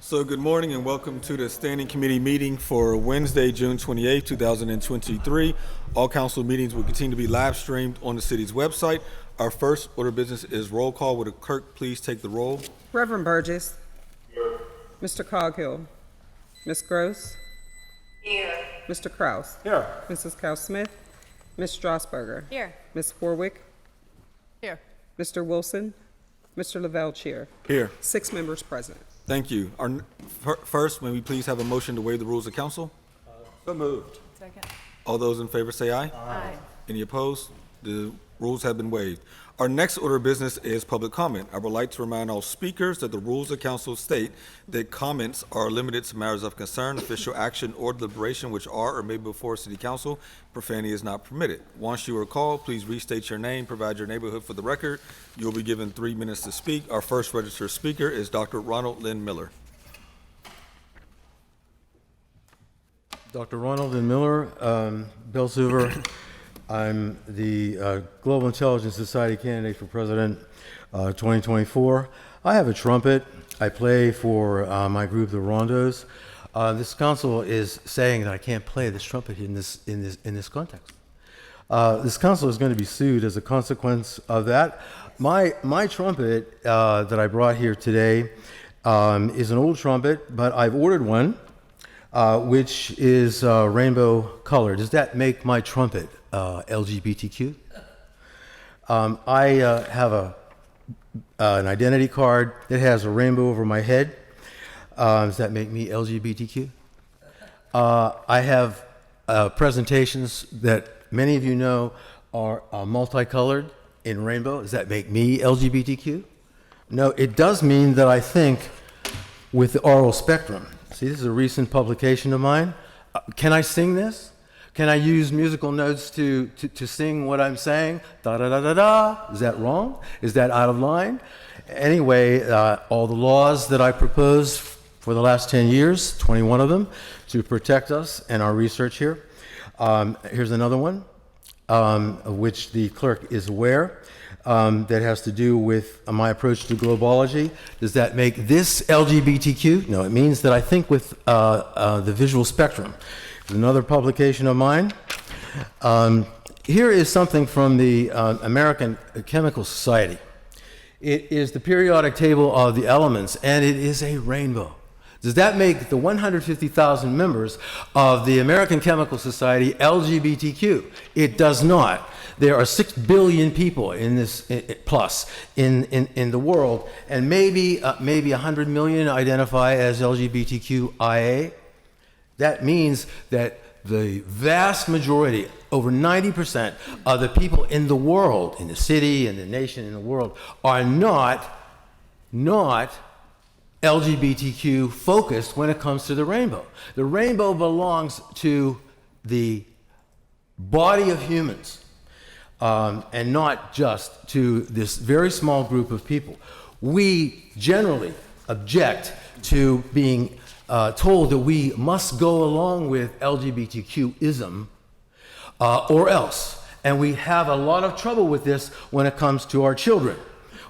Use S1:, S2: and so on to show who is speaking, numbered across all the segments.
S1: So good morning and welcome to the Standing Committee meeting for Wednesday, June 28, 2023. All council meetings will continue to be live streamed on the city's website. Our first order of business is roll call. Would the clerk please take the roll?
S2: Reverend Burgess.
S3: Here.
S2: Mr. Coghill. Ms. Gross.
S3: Here.
S2: Mr. Kraus.
S1: Here.
S2: Mrs. Cow-Smith. Ms. Strasburger.
S4: Here.
S2: Ms. Warwick.
S4: Here.
S2: Mr. Wilson. Mr. Lavelle Chair.
S1: Here.
S2: 6 members present.
S1: Thank you. First, may we please have a motion to waive the rules of council?
S3: So moved.
S4: Second.
S1: All those in favor say aye.
S4: Aye.
S1: Any opposed? The rules have been waived. Our next order of business is public comment. I would like to remind all speakers that the rules of council state that comments are limited to matters of concern, official action, or deliberation which are or may be before city council. Profanity is not permitted. Once you are called, please restate your name, provide your neighborhood for the record. You'll be given 3 minutes to speak. Our first registered speaker is Dr. Ronald Lynn Miller.
S5: Dr. Ronald Lynn Miller, Bill Suver. I'm the Global Intelligence Society candidate for president 2024. I have a trumpet. I play for my group, the Rondos. This council is saying that I can't play this trumpet in this context. This council is going to be sued as a consequence of that. My trumpet that I brought here today is an old trumpet, but I've ordered one which is rainbow colored. Does that make my trumpet LGBTQ? I have an identity card that has a rainbow over my head. Does that make me LGBTQ? I have presentations that many of you know are multicolored in rainbow. Does that make me LGBTQ? No, it does mean that I think with the aural spectrum. See, this is a recent publication of mine. Can I sing this? Can I use musical notes to sing what I'm saying? Da da da da da. Is that wrong? Is that out of line? Anyway, all the laws that I proposed for the last 10 years, 21 of them, to protect us and our research here. Here's another one, of which the clerk is aware, that has to do with my approach to globology. Does that make this LGBTQ? No, it means that I think with the visual spectrum. Another publication of mine. Here is something from the American Chemical Society. It is the periodic table of the elements, and it is a rainbow. Does that make the 150,000 members of the American Chemical Society LGBTQ? It does not. There are 6 billion people in this plus in the world, and maybe 100 million identify as LGBTQIA. That means that the vast majority, over 90% of the people in the world, in the city, in the nation, in the world, are not LGBTQ focused when it comes to the rainbow. The rainbow belongs to the body of humans, and not just to this very small group of people. We generally object to being told that we must go along with LGBTQ-ism or else. And we have a lot of trouble with this when it comes to our children.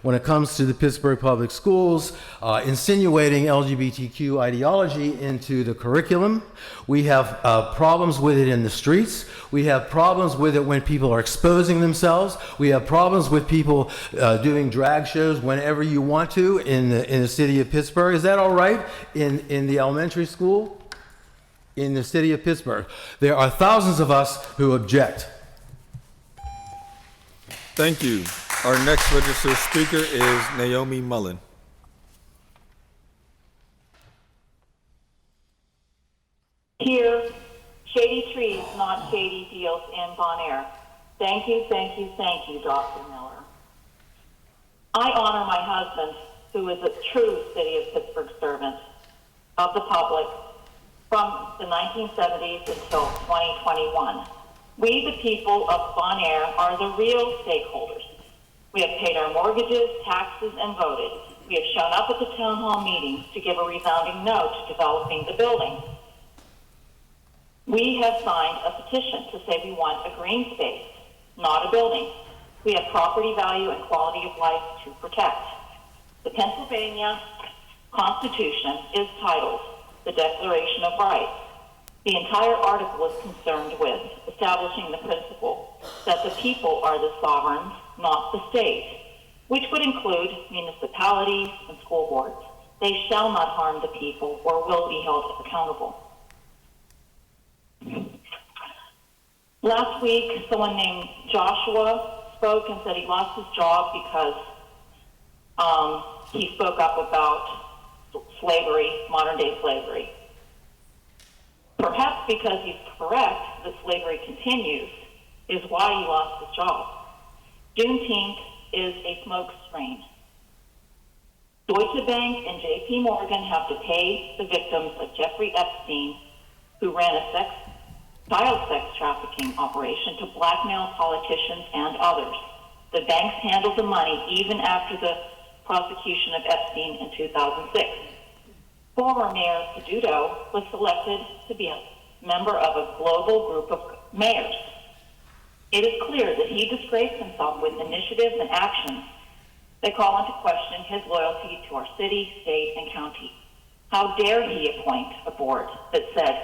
S5: When it comes to the Pittsburgh public schools, insinuating LGBTQ ideology into the curriculum. We have problems with it in the streets. We have problems with it when people are exposing themselves. We have problems with people doing drag shows whenever you want to in the city of Pittsburgh. Is that all right in the elementary school in the city of Pittsburgh? There are thousands of us who object.
S1: Thank you. Our next registered speaker is Naomi Mullen.
S6: Here, shady trees, not shady deals in Bon Air. Thank you, thank you, thank you, Dr. Miller. I honor my husband, who is a true City of Pittsburgh servant of the public from the 1970s until 2021. We, the people of Bon Air, are the real stakeholders. We have paid our mortgages, taxes, and voted. We have shown up at the town hall meetings to give a resounding no to developing the building. We have signed a petition to say we want a green space, not a building. We have property value and quality of life to protect. The Pennsylvania Constitution is titled the Declaration of Rights. The entire article is concerned with establishing the principle that the people are the sovereigns, not the state, which would include municipalities and school boards. They shall not harm the people or will be held accountable. Last week, someone named Joshua spoke and said he lost his job because he spoke up about slavery, modern-day slavery. Perhaps because he's correct that slavery continues is why he lost his job. Juneteenth is a smokescreen. Deutsche Bank and J.P. Morgan have to pay the victims of Jeffrey Epstein, who ran a child sex trafficking operation, to blackmail politicians and others. The banks handled the money even after the prosecution of Epstein in 2006. Former Mayor Peduto was selected to be a member of a global group of mayors. It is clear that he disgraced himself with initiatives and actions that call into question his loyalty to our city, state, and county. How dare he appoint a board that said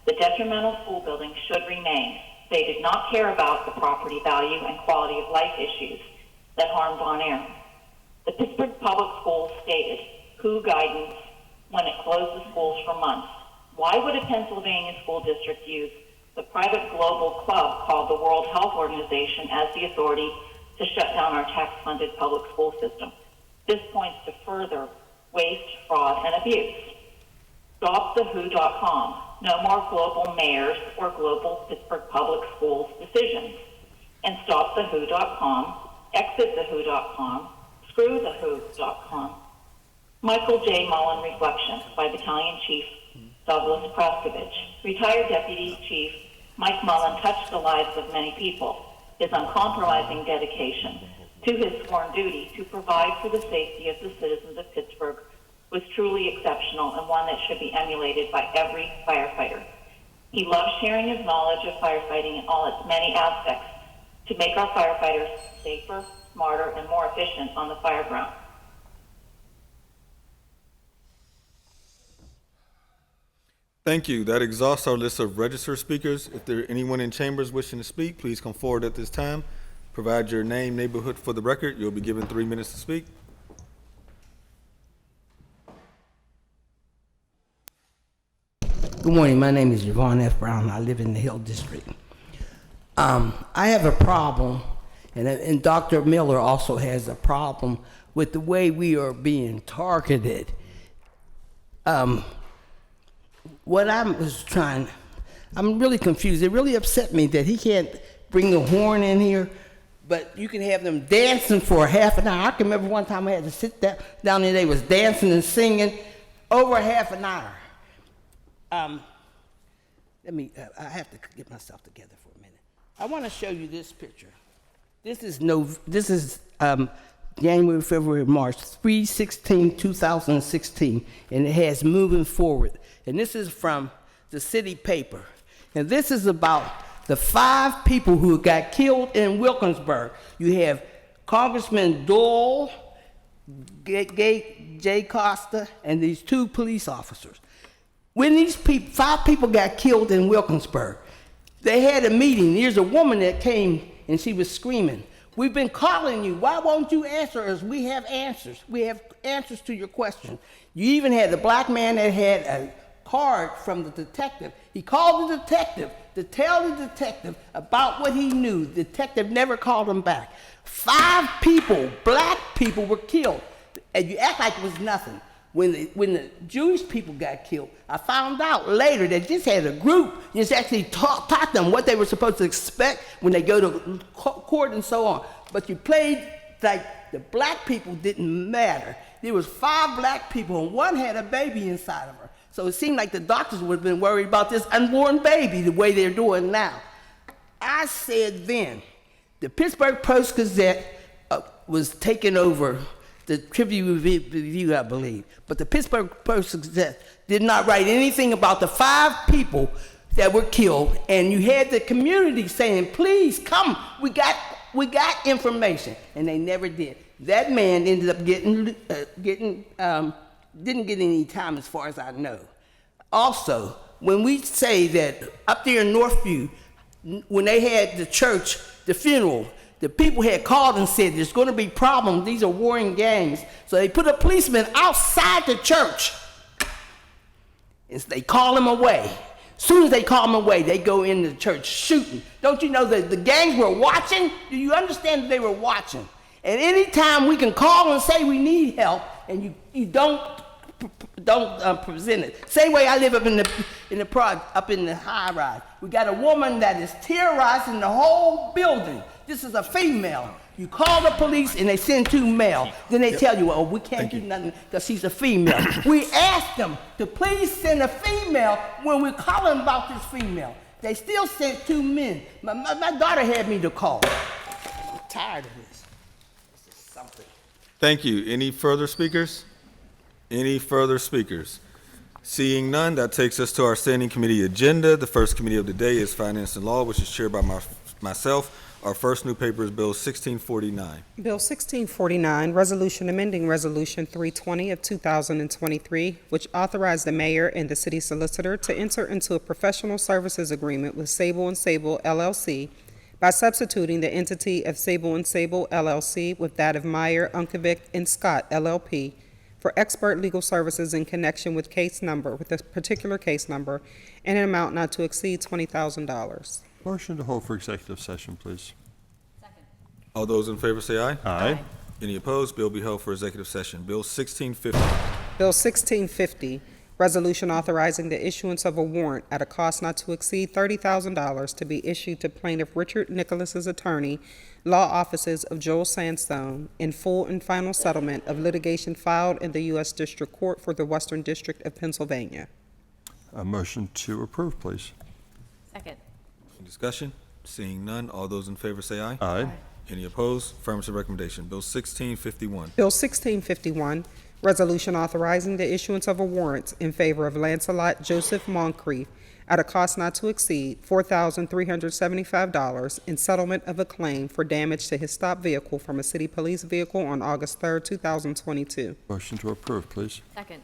S6: the detrimental school building should remain? They did not care about the property value and quality of life issues that harmed Bon Air. The Pittsburgh Public Schools stated WHO guidance when it closed the schools for months. Why would a Pennsylvania school district use the private global club called the World Health Organization as the authority to shut down our tax-funded public school system? This points to further waste, fraud, and abuse. StopTheWho.com. No more global mayors or global Pittsburgh Public Schools decisions. And StopTheWho.com, ExitTheWho.com, ScrewTheWho.com. Michael J. Mullen Reflections by Battalion Chief Douglas Praskovich. Retired Deputy Chief Mike Mullen touched the lives of many people. His uncompromising dedication to his sworn duty to provide for the safety of the citizens of Pittsburgh was truly exceptional and one that should be emulated by every firefighter. He loved sharing his knowledge of firefighting in all its many aspects to make our firefighters safer, smarter, and more efficient on the fire ground.
S1: Thank you. That exhausts our list of registered speakers. If there anyone in chambers wishing to speak, please come forward at this time. Provide your name, neighborhood for the record. You'll be given 3 minutes to speak.
S4: Good morning. My name is Yvonne F. Brown. I live in the Hill District. I have a problem, and Dr. Miller also has a problem with the way we are being targeted. What I'm really confused. It really upset me that he can't bring the horn in here, but you can have them dancing for a half an hour. I can remember one time I had to sit down there, they was dancing and singing over a half an hour. I have to get myself together for a minute. I want to show you this picture. This is January, February, March, 3/16/2016, and it has moving forward. And this is from the city paper. And this is about the 5 people who got killed in Wilkinsburg. You have Congressman Doyle, Jay Costa, and these 2 police officers. When these 5 people got killed in Wilkinsburg, they had a meeting. There's a woman that came and she was screaming, "We've been calling you. Why won't you answer us? We have answers. We have answers to your question." You even had the black man that had a card from the detective. He called the detective to tell the detective about what he knew. The detective never called him back. 5 people, black people, were killed. And you act like it was nothing. When the Jewish people got killed, I found out later they just had a group, just actually taught them what they were supposed to expect when they go to court and so on. But you played like the black people didn't matter. There was 5 black people and 1 had a baby inside of her. So it seemed like the doctors would have been worried about this unborn baby the way they're doing now. I said then, the Pittsburgh Post-Gazette was taken over, the Tribune Review, I believe. But the Pittsburgh Post-Gazette did not write anything about the 5 people that were killed. And you had the community saying, "Please come, we got information." And they never did. That man ended up getting didn't get any time as far as I know. Also, when we say that up there in Northview, when they had the church, the funeral, the people had called and said there's going to be problems. These are warring gangs. So they put a policeman outside the church. And they call him away. As soon as they call him away, they go into the church shooting. Don't you know that the gangs were watching? Do you understand that they were watching? And anytime we can call and say we need help, and you don't present it. Same way I live up in the high rise. We got a woman that is terrorizing the whole building. This is a female. You call the police and they send 2 male. Then they tell you, oh, we can't do nothing because she's a female. We asked them to please send a female when we're calling about this female. They still sent 2 men. My daughter had me to call. I'm tired of this. This is something.
S1: Thank you. Any further speakers? Any further speakers? Seeing none, that takes us to our standing committee agenda. The first committee of the day is Finance and Law, which is chaired by myself. Our first new paper is Bill 1649.
S2: Bill 1649, Resolution amending Resolution 320 of 2023, which authorized the mayor and the city solicitor to enter into a professional services agreement with Sable & Sable LLC by substituting the entity of Sable & Sable LLC with that of Meyer, Unkovic & Scott LLP for expert legal services in connection with a particular case number, and an amount not to exceed $20,000.
S7: Motion to hold for executive session, please.
S1: All those in favor say aye.
S7: Aye.
S1: Any opposed? Bill be held for executive session. Bill 1650.
S2: Bill 1650, Resolution authorizing the issuance of a warrant at a cost not to exceed $30,000 to be issued to plaintiff Richard Nicholas's attorney, law offices of Joel Sandstone, in full and final settlement of litigation filed in the U.S. District Court for the Western District of Pennsylvania.
S7: A motion to approve, please.
S8: Second.
S1: Any discussion? Seeing none, all those in favor say aye.
S7: Aye.
S1: Any opposed? Affirmative recommendation. Bill 1651.
S2: Bill 1651, Resolution authorizing the issuance of a warrant in favor of Lancelot Joseph Moncrief at a cost not to exceed $4,375 in settlement of a claim for damage to his stopped vehicle from a city police vehicle on August 3rd, 2022.
S7: Motion to approve, please.
S8: Second.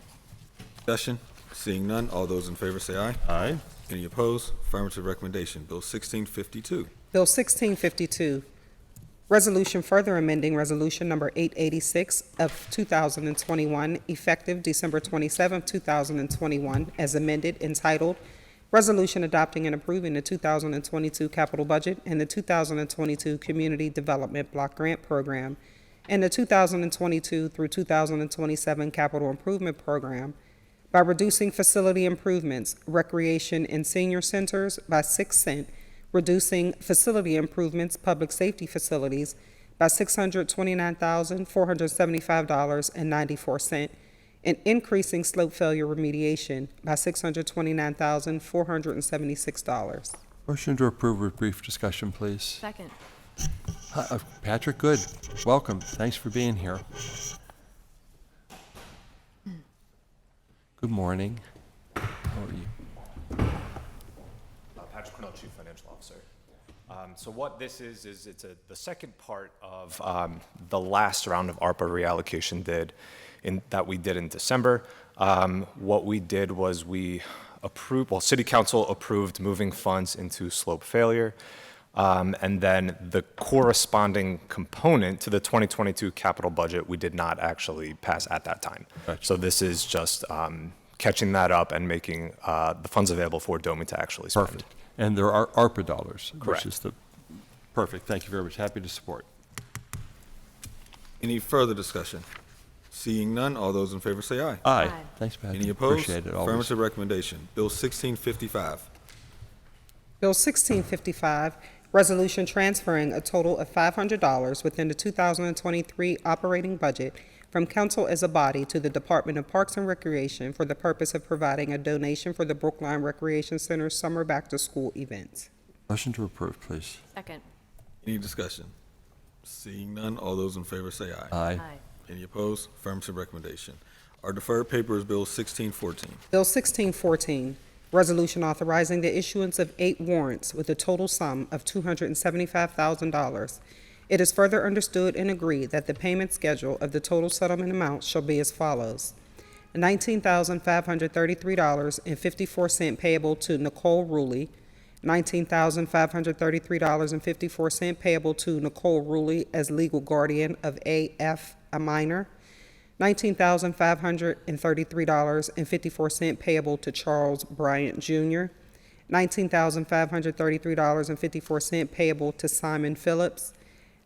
S1: Discussion? Seeing none, all those in favor say aye.
S7: Aye.
S1: Any opposed? Affirmative recommendation. Bill 1652.
S2: Bill 1652, Resolution further amending Resolution Number 886 of 2021, effective December 27, 2021, as amended, entitled Resolution Adopting and Approving the 2022 Capital Budget and the 2022 Community Development Block Grant Program and the 2022 through 2027 Capital Improvement Program by reducing facility improvements, recreation, and senior centers by 6 cents, reducing facility improvements, public safety facilities by $629,475.94, and increasing slope failure remediation by $629,476.
S7: Motion to approve with brief discussion, please.
S8: Second.
S7: Patrick, good. Welcome. Thanks for being here. Good morning. How are you?
S9: Patrick Cornell, Chief Financial Officer. So what this is it's the second part of the last round of ARPA reallocation that we did in December. What we did was City Council approved moving funds into slope failure. And then the corresponding component to the 2022 capital budget, we did not actually pass at that time.
S7: Gotcha.
S9: So this is just catching that up and making the funds available for DOMI to actually spend.
S7: Perfect. And there are ARPA dollars,
S9: Correct.
S7: which is perfect. Thank you very much. Happy to support.
S1: Any further discussion? Seeing none, all those in favor say aye.
S7: Aye.
S8: Aye.
S7: Thanks, Patrick.
S1: Any opposed?
S7: Appreciate it always.
S1: Affirmative recommendation. Bill 1655.
S2: Bill 1655, Resolution transferring a total of $500 within the 2023 operating budget from council as a body to the Department of Parks and Recreation for the purpose of providing a donation for the Brookline Recreation Center's summer back-to-school events.
S7: Motion to approve, please.
S8: Second.
S1: Any discussion? Seeing none, all those in favor say aye.
S7: Aye.
S1: Any opposed? Affirmative recommendation. Our deferred paper is Bill 1614.
S2: Bill 1614, Resolution authorizing the issuance of 8 warrants with a total sum of $275,000. It is further understood and agreed that the payment schedule of the total settlement amount shall be as follows. $19,533.54 payable to Nicole Ruley, $19,533.54 payable to Nicole Ruley as legal guardian of AF, a minor, $19,533.54 payable to Charles Bryant Jr., $19,533.54 payable to Simon Phillips,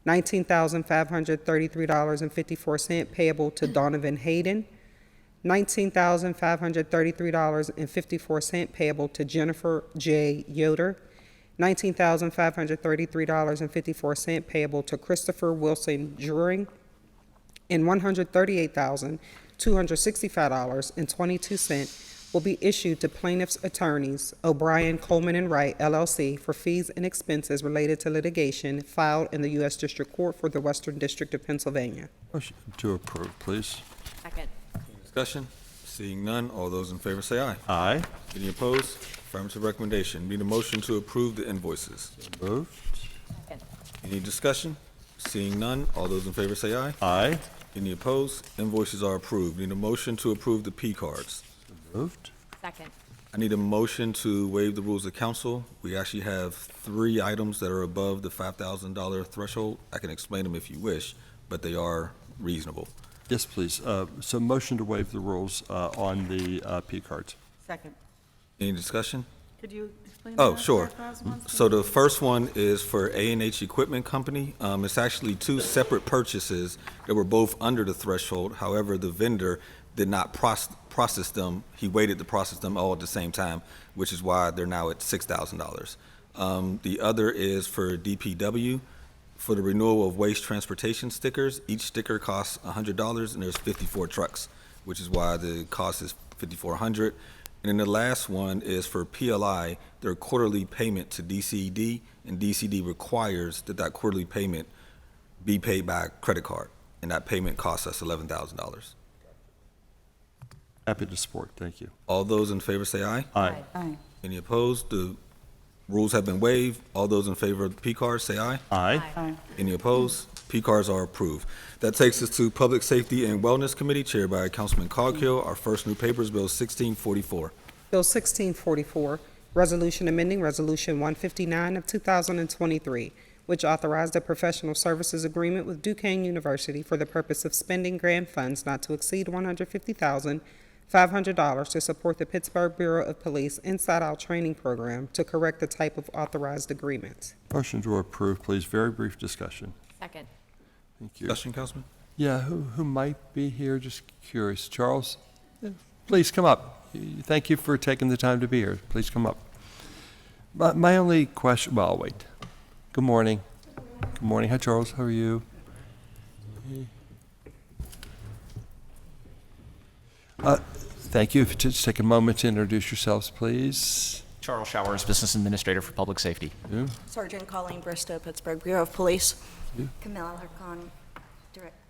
S2: $19,533.54 payable to Donovan Hayden, $19,533.54 payable to Jennifer J. Yoder, $19,533.54 payable to Christopher Wilson Druring, and $138,265.22 will be issued to plaintiff's attorneys O'Brien, Coleman, and Wright, LLC, for fees and expenses related to litigation filed in the U.S. District Court for the Western District of Pennsylvania.
S7: Motion to approve, please.
S8: Second.
S1: Discussion? Seeing none, all those in favor say aye.
S7: Aye.
S1: Any opposed? Affirmative recommendation. Need a motion to approve the invoices.
S7: Moved.
S8: Second.
S1: Any discussion? Seeing none, all those in favor say aye.
S7: Aye.
S1: Any opposed? Invoices are approved. Need a motion to approve the P cards.
S7: Moved.
S8: Second.
S1: I need a motion to waive the rules of council. We actually have 3 items that are above the $5,000 threshold. I can explain them if you wish, but they are reasonable.
S7: Yes, please. So motion to waive the rules on the P cards.
S8: Second.
S1: Any discussion?
S8: Could you explain
S1: Oh, sure. So the first one is for A&H Equipment Company. It's actually 2 separate purchases that were both under the threshold. However, the vendor did not process them. He waited to process them all at the same time, which is why they're now at $6,000. The other is for DPW for the renewal of waste transportation stickers. Each sticker costs $100, and there's 54 trucks, which is why the cost is $5,400. And then the last one is for PLI, their quarterly payment to DCD, and DCD requires that that quarterly payment be paid by credit card, and that payment costs us $11,000.
S7: Happy to support. Thank you.
S1: All those in favor say aye.
S7: Aye.
S8: Aye.
S1: Any opposed? The rules have been waived. All those in favor of the P cards say aye.
S7: Aye.
S8: Aye.
S1: Any opposed? P cards are approved. That takes us to Public Safety and Wellness Committee, chaired by Councilman Coghill. Our first new paper is Bill 1644.
S2: Bill 1644, Resolution amending Resolution 159 of 2023, which authorized a professional services agreement with Duquesne University for the purpose of spending grant funds not to exceed $150,500 to support the Pittsburgh Bureau of Police Inside-Out Training Program to correct the type of authorized agreement.
S7: Motion to approve, please. Very brief discussion.
S8: Second.
S7: Thank you.
S1: Discussion, Councilman?
S7: Yeah, who might be here? Just curious. Charles, please come up. Thank you for taking the time to be here. Please come up. My only question, well, I'll wait. Good morning. Good morning. Hi, Charles. How are you? Thank you. If you just take a moment to introduce yourselves, please.
S10: Charles Showers, Business Administrator for Public Safety.
S7: You?
S11: Sergeant Colleen Bristow, Pittsburgh Bureau of Police.
S7: You?
S11: Camilla Harkon,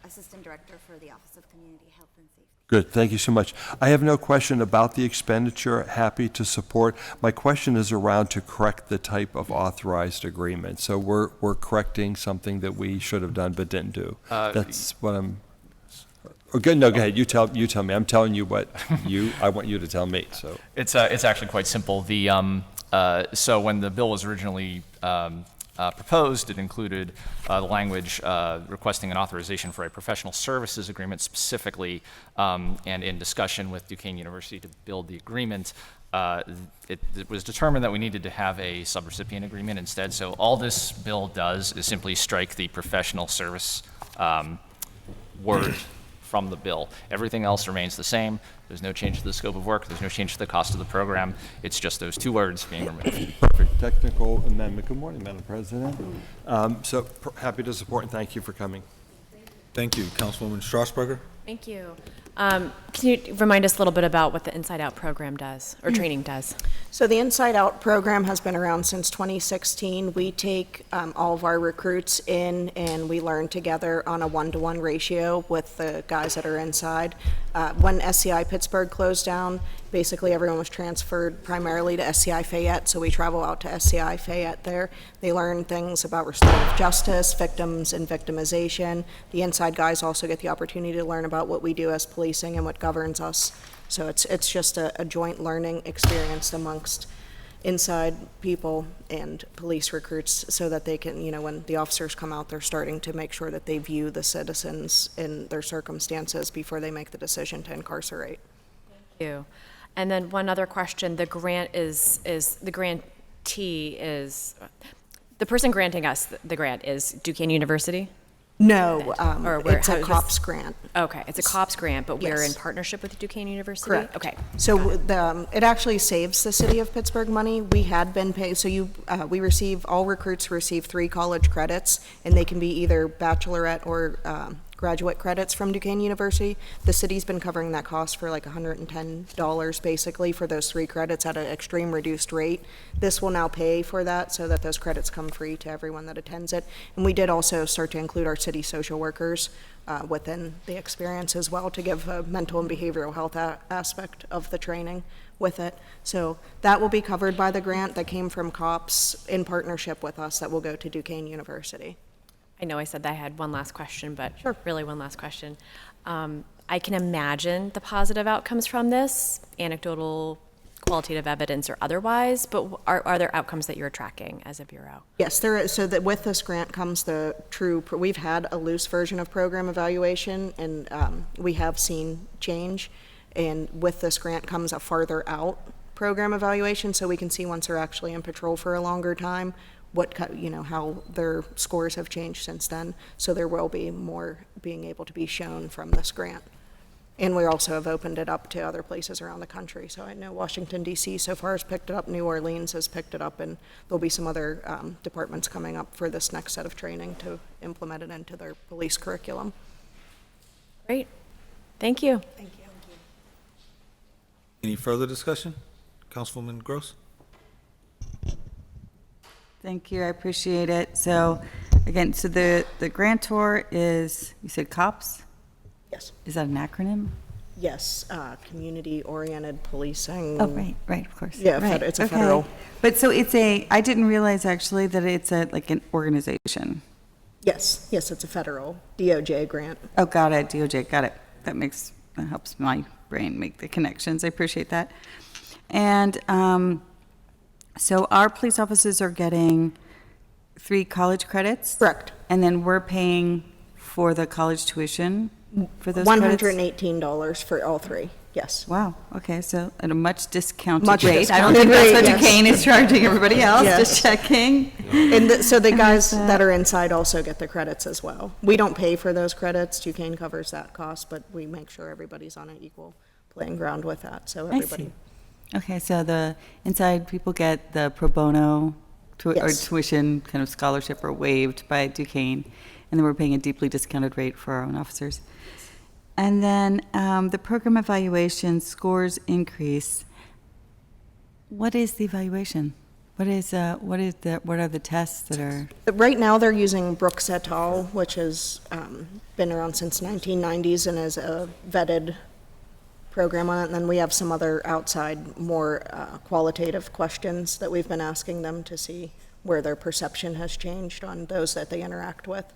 S11: Assistant Director for the Office of Community Health and Safety.
S7: Good, thank you so much. I have no question about the expenditure, happy to support. My question is around to correct the type of authorized agreement. So we're correcting something that we should have done but didn't do. That's what I'm, or good, no, go ahead, you tell me. I'm telling you what I want you to tell me, so.
S10: It's actually quite simple. So when the bill was originally proposed, it included the language requesting an authorization for a professional services agreement specifically, and in discussion with Duquesne University to build the agreement, it was determined that we needed to have a subrecipient agreement instead. So all this bill does is simply strike the professional service word from the bill. Everything else remains the same. There's no change to the scope of work. There's no change to the cost of the program. It's just those 2 words being removed.
S7: Perfect. Technical amendment. Good morning, Madam President. Happy to support and thank you for coming.
S1: Thank you. Councilwoman Strasburger?
S8: Thank you. Can you remind us a little bit about what the Inside Out program does, or training does?
S11: So the Inside Out program has been around since 2016. We take all of our recruits in and we learn together on a 1-to-1 ratio with the guys that are inside. When SCI Pittsburgh closed down, basically everyone was transferred primarily to SCI Fayette, so we travel out to SCI Fayette there. They learn things about restorative justice, victims and victimization. The inside guys also get the opportunity to learn about what we do as policing and what governs us. So it's just a joint learning experience amongst inside people and police recruits so that they can, when the officers come out, they're starting to make sure that they view the citizens in their circumstances before they make the decision to incarcerate.
S8: Thank you. And then one other question, the grant is the grantee is, the person granting us the grant is Duquesne University?
S11: No,
S8: Or where-
S11: it's
S8: how
S11: a
S8: is
S11: COPS
S8: this-
S11: grant.
S8: Okay, it's a COPS grant, but we're in
S11: Yes.
S8: partnership with Duquesne University?
S11: Correct.
S8: Okay.
S11: So it actually saves the city of Pittsburgh money. We had been paid, so all recruits receive 3 college credits, and they can be either bachelorette or graduate credits from Duquesne University. The city's been covering that cost for like $110 basically for those 3 credits at an extreme reduced rate. This will now pay for that so that those credits come free to everyone that attends it. And we did also start to include our city social workers within the experience as well to give a mental and behavioral health aspect of the training with it. So that will be covered by the grant that came from COPS in partnership with us that will go to Duquesne University.
S8: I know I said that I had one last question, but really one last question. I can imagine the positive outcomes from this, anecdotal, qualitative evidence or otherwise, but are there outcomes that you're tracking as a bureau?
S11: Yes, there is. So that with this grant comes the true, we've had a loose version of program evaluation, and we have seen change. And with this grant comes a farther out program evaluation, so we can see once they're actually in patrol for a longer time, how their scores have changed since then. So there will be more being able to be shown from this grant. And we also have opened it up to other places around the country. So I know Washington, D.C. so far has picked it up, New Orleans has picked it up, and there'll be some other departments coming up for this next set of training to implement it into their police curriculum.
S8: Great. Thank you.
S11: Thank you.
S1: Any further discussion? Councilwoman Gross?
S12: Thank you, I appreciate it. So, again, so the grantor is, you said COPS?
S11: Yes.
S12: Is that an acronym?
S11: Yes, community-oriented policing.
S12: Oh, right, of course.
S11: Yeah,
S12: right.
S11: it's a
S12: okay.
S11: federal.
S12: But so I didn't realize actually that it's like an organization.
S11: Yes, it's a federal DOJ grant.
S12: Oh, got it, DOJ, got it. That helps my brain make the connections. I appreciate that. And so our police officers are getting 3 college credits?
S11: Correct.
S12: And then we're paying for the college tuition for those credits?
S11: $118 for all 3, yes.
S12: Wow, okay, so at a much discounted
S11: Much
S12: rate. I don't
S11: discounted
S12: think that's
S11: rate,
S12: what
S11: yes.
S12: Duquesne is charging everybody else,
S11: Yes.
S12: just checking.
S11: And so the guys that are inside also get the credits as well. We don't pay for those credits, Duquesne covers that cost, but we make sure everybody's on an equal playing ground with that, so
S12: I
S11: everybody.
S12: see. Okay, so the inside people get the pro bono or
S11: Yes.
S12: tuition kind of scholarship or waived by Duquesne, and then we're paying a deeply discounted rate for our own officers. And then the program evaluation scores increase. What is the evaluation? What are the tests that are?
S11: Right now, they're using Brooks et al., which has been around since 1990s and is a vetted program on it. And then we have some other outside, more qualitative questions that we've been asking them to see where their perception has changed on those that they interact with.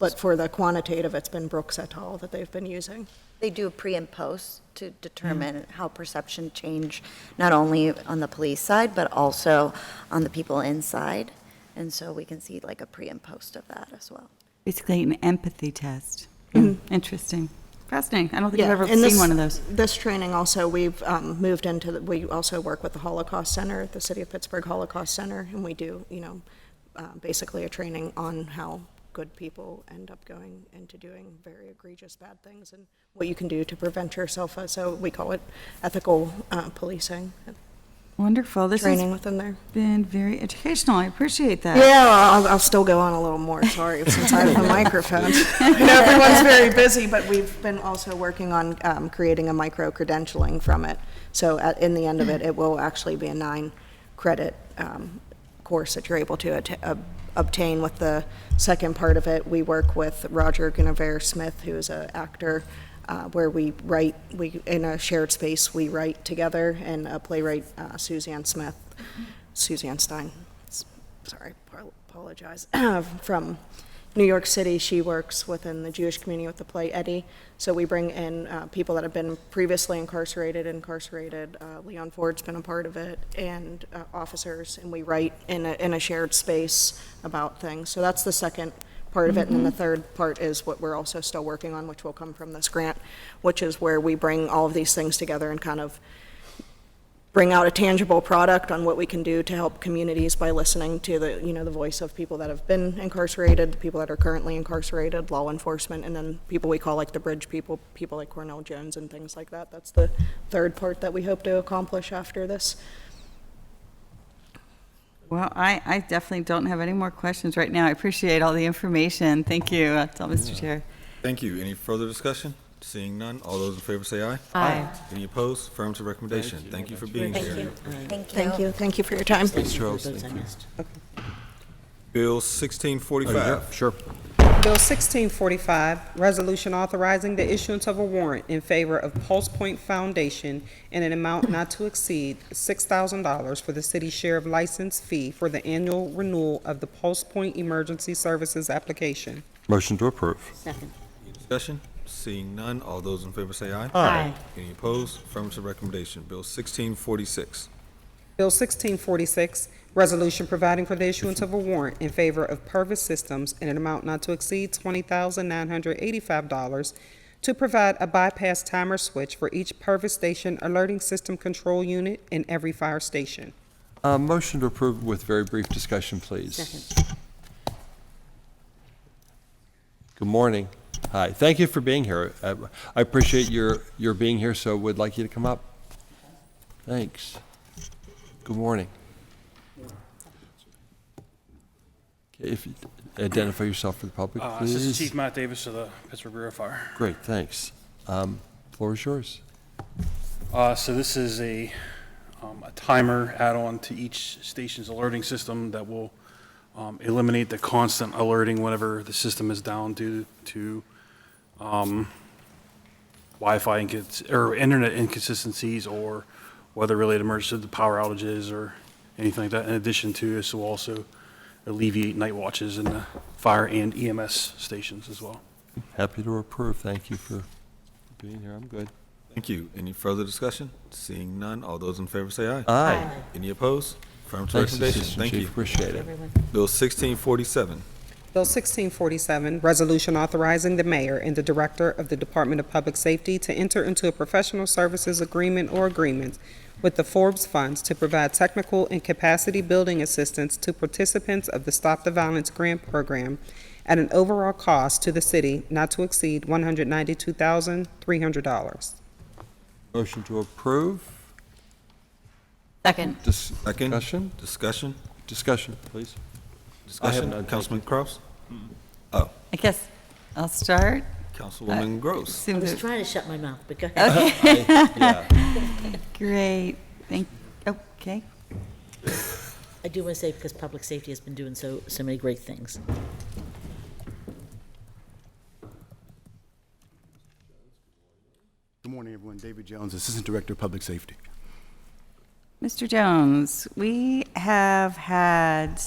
S11: But for the quantitative, it's been Brooks et al. That they've been using.
S13: They do a pre and post to determine how perception change, not only on the police side, but also on the people inside. And so we can see like a pre and post of that as well.
S12: Basically an empathy test. Interesting. Fascinating. I don't think I've ever
S11: and
S12: seen one of those.
S11: This training also, we've moved into, we also work with the Holocaust Center, the City of Pittsburgh Holocaust Center, and we do, basically a training on how good people end up going into doing very egregious bad things and what you can do to prevent yourself. So we call it ethical policing.
S12: Wonderful. This
S11: Training
S12: has
S11: within there.
S12: been very educational. I appreciate that.
S11: Yeah, I'll still go on a little more, sorry, since I have a microphone. I know everyone's very busy, but we've been also working on creating a micro-credentialing from it. So in the end of it, it will actually be a 9-credit course that you're able to obtain. With the second part of it, we work with Roger Guinevere-Smith, who is an actor, where we write, in a shared space, we write together, and a playwright, Suzanne Stein, sorry, apologize, New York City, she works within the Jewish community with the play Eddie. So we bring in people that have been previously incarcerated. Leon Ford's been a part of it, and officers, and we write in a shared space about things. So that's the second part of it. And then the third part is what we're also still working on, which will come from this grant, which is where we bring all of these things together and kind of bring out a tangible product on what we can do to help communities by listening to the voice of people that have been incarcerated, the people that are currently incarcerated, law enforcement, and then people we call like the bridge people like Cornell Jones and things like that. That's the third part that we hope to accomplish after this.
S12: Well, I definitely don't have any more questions right now. I appreciate all the information. Thank you. That's all, Mr. Chair.
S1: Thank you. Any further discussion? Seeing none, all those in favor say aye.
S8: Aye.
S1: Any opposed? Affirmative recommendation. Thank you for being here.
S11: Thank you for your time.
S7: Thanks, Charles. Thank you.
S1: Bill 1645.
S7: Sure.
S2: Bill 1645, resolution authorizing the issuance of a warrant in favor of Pulse Point Foundation in an amount not to exceed $6,000 for the city's share of license fee for the annual renewal of the Pulse Point Emergency Services application.
S7: Motion to approve.
S3: Second.
S1: Discussion? Seeing none, all those in favor say aye.
S3: Aye.
S1: Any opposed? Affirmative recommendation. Bill 1646.
S2: Bill 1646, resolution providing for the issuance of a warrant in favor of Purvis Systems in an amount not to exceed $20,985 to provide a bypass timer switch for each Purvis Station alerting system control unit in every fire station.
S7: Motion to approve with very brief discussion, please.
S3: Second.
S7: Good morning. Hi. Thank you for being here. I appreciate your being here, so would like you to come up. Thanks. Good morning. Okay, if you identify yourself for the public, please.
S14: Assistant Chief Matt Davis of the Pittsburgh Bureau of Fire.
S7: Great, thanks. Floor is yours.
S14: So this is a timer add-on to each station's alerting system that will eliminate the constant alerting whenever the system is down due to Wi-Fi or internet inconsistencies or weather-related emergencies, the power outages or anything like that. In addition to this, will also alleviate night watches in the fire and EMS stations as well.
S7: Happy to approve. Thank you for being here. I'm good.
S1: Thank you. Any further discussion? Seeing none, all those in favor say aye.
S7: Aye.
S1: Any opposed? Affirmative
S7: Thanks,
S1: recommendation.
S7: Assistant
S1: Thank
S7: Chief.
S1: you.
S7: Appreciate it.
S1: Bill 1647.
S2: Bill 1647, resolution authorizing the mayor and the director of the Department of Public Safety to enter into a professional services agreement or agreements with the Forbes Funds to provide technical and capacity building assistance to participants of the Stop the Violence Grant Program at an overall cost to the city not to exceed $192,300.
S7: Motion to approve.
S8: Second.
S1: Second.
S7: Discussion?
S1: Discussion?
S7: Discsion, please.
S1: Discussion. Councilman Kraus? Oh,
S12: I guess I'll start.
S1: Councilwoman Gross.
S3: I
S12: Seems
S3: was
S12: to-
S3: trying to shut my mouth, but go ahead.
S12: Okay,
S7: Yeah.
S12: great. Okay.
S3: I do want to say, because public safety has been doing so many great things.
S15: Good morning, everyone. David Jones, Assistant Director of Public Safety.
S12: Mr. Jones, we have had,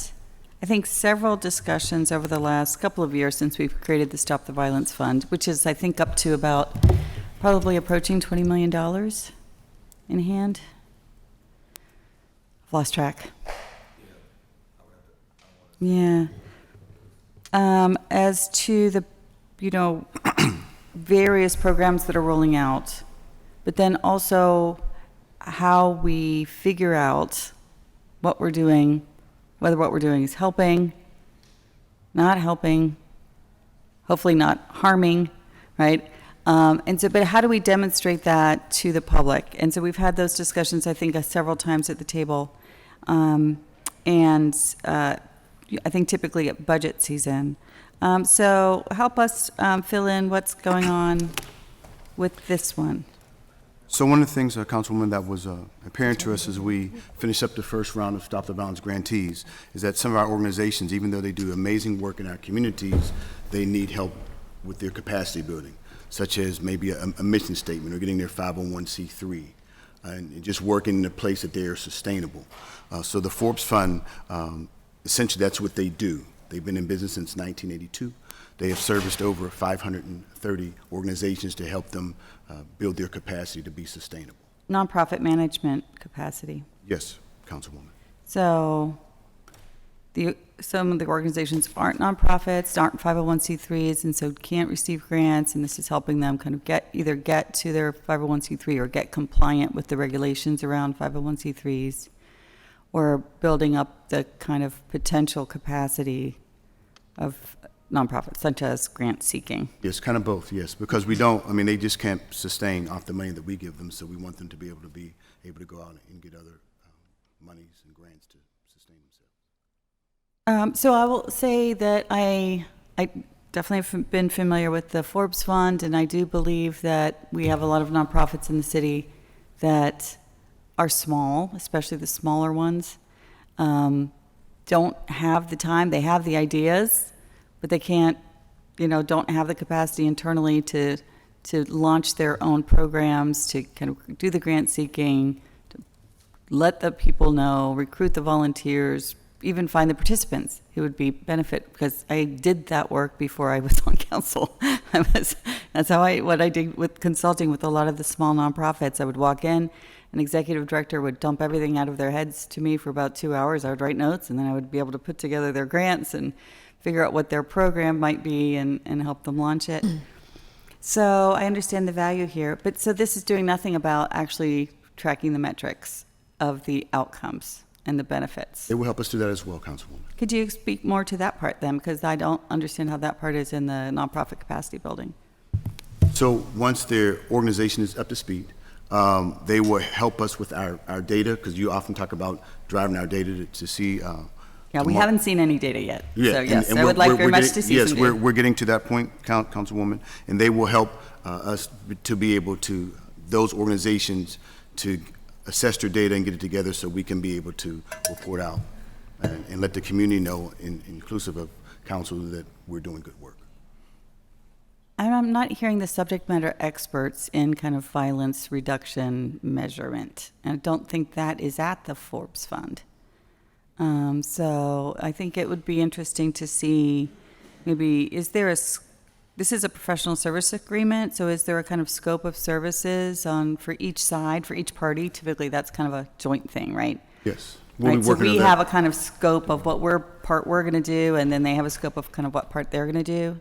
S12: I think, several discussions over the last couple of years since we've created the Stop the Violence Fund, which is, I think, up to about probably approaching $20 million in hand. I've lost track. Yeah. As to the, various programs that are rolling out, but then also how we figure out what we're doing, whether what we're doing is helping, not helping, hopefully not harming, right? But how do we demonstrate that to the public? And so we've had those discussions, I think, several times at the table. I think typically at budget season. So help us fill in what's going on with this one.
S15: So one of the things, Councilwoman, that was apparent to us as we finished up the first round of Stop the Violence grantees is that some of our organizations, even though they do amazing work in our communities, they need help with their capacity building, such as maybe a mission statement or getting their 501c3 and just working in a place that they are sustainable. So the Forbes Fund, essentially that's what they do. They've been in business since 1982. They have serviced over 530 organizations to help them build their capacity to be sustainable.
S12: Nonprofit management capacity.
S15: Yes, Councilwoman.
S12: So some of the organizations aren't nonprofits, aren't 501c3s, and so can't receive grants, and this is helping them kind of either get to their 501c3 or get compliant with the regulations around 501c3s, or building up the kind of potential capacity of nonprofits, such as grant seeking.
S15: Yes, kind of both, yes, because we don't, they just can't sustain off the money that we give them, so we want them to be able to go out and get other monies and grants to sustain themselves.
S12: So I will say that I definitely have been familiar with the Forbes Fund, and I do believe that we have a lot of nonprofits in the city that are small, especially the smaller ones, don't have the time. They have the ideas, but they can't, don't have the capacity internally to launch their own programs, to kind of do the grant seeking, to let the people know, recruit the volunteers, even find the participants who would be benefit, because I did that work before I was on council. That's what I did with consulting with a lot of the small nonprofits. I would walk in, an executive director would dump everything out of their heads to me for about 2 hours. I would write notes, and then I would be able to put together their grants and figure out what their program might be and help them launch it. So I understand the value here. But so this is doing nothing about actually tracking the metrics of the outcomes and the benefits.
S15: It will help us do that as well, Councilwoman.
S12: Could you speak more to that part then? Because I don't understand how that part is in the nonprofit capacity building.
S15: So once their organization is up to speed, they will help us with our data, because you often talk about driving our data to see.
S12: We haven't seen any data yet.
S15: Yeah,
S12: So yes,
S15: and
S12: I would like very much to see
S15: yes,
S12: some data.
S15: we're getting to that point, Councilwoman, and they will help us to be able to, those organizations, to assess their data and get it together so we can be able to report out and let the community know, inclusive of council, that we're doing good work.
S12: And I'm not hearing the subject matter experts in kind of violence reduction measurement. And I don't think that is at the Forbes Fund. So I think it would be interesting to see, maybe, this is a professional service agreement, so is there a kind of scope of services for each side, for each party? Typically, that's kind of a joint thing, right?
S15: Yes.
S12: Right, so we have a kind of scope of what we're going to do, and then they have a scope of kind of what part they're going to do.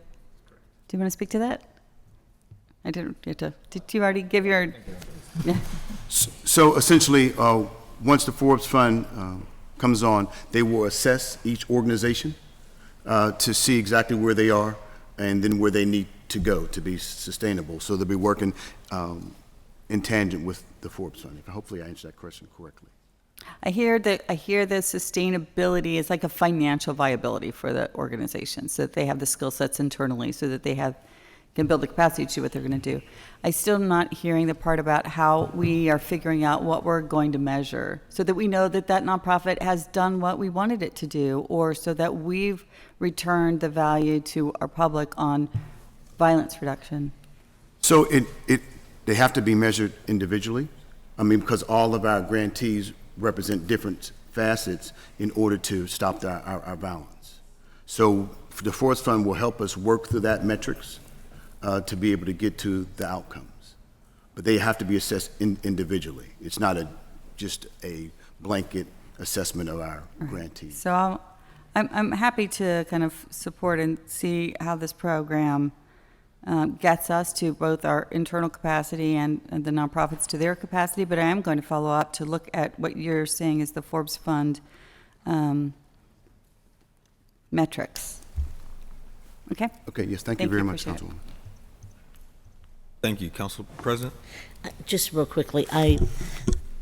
S12: Do you want to speak to that? I didn't get to. Did you already give your? Yeah.
S15: So essentially, once the Forbes Fund comes on, they will assess each organization to see exactly where they are and then where they need to go to be sustainable. So they'll be working in tangent with the Forbes Fund. Hopefully, I answered that question correctly.
S12: I hear that sustainability is like a financial viability for the organization, so that they have the skill sets internally, so that they can build the capacity to do what they're going to do. I still am not hearing the part about how we are figuring out what we're going to measure, so that we know that that nonprofit has done what we wanted it to do, or so that we've returned the value to our public on violence reduction.
S15: So they have to be measured individually. Because all of our grantees represent different facets in order to stop our violence. So the Forbes Fund will help us work through that metrics to be able to get to the outcomes. But they have to be assessed individually. It's not just a blanket assessment of our grantees.
S12: So I'm happy to kind of support and see how this program gets us to both our internal capacity and the nonprofits to their capacity, but I am going to follow up to look at what you're saying is the Forbes Fund metrics. Okay?
S15: Okay, yes, thank you very much,
S12: appreciate it.
S15: Councilwoman.
S1: Thank you, Council President.
S3: Just real quickly, I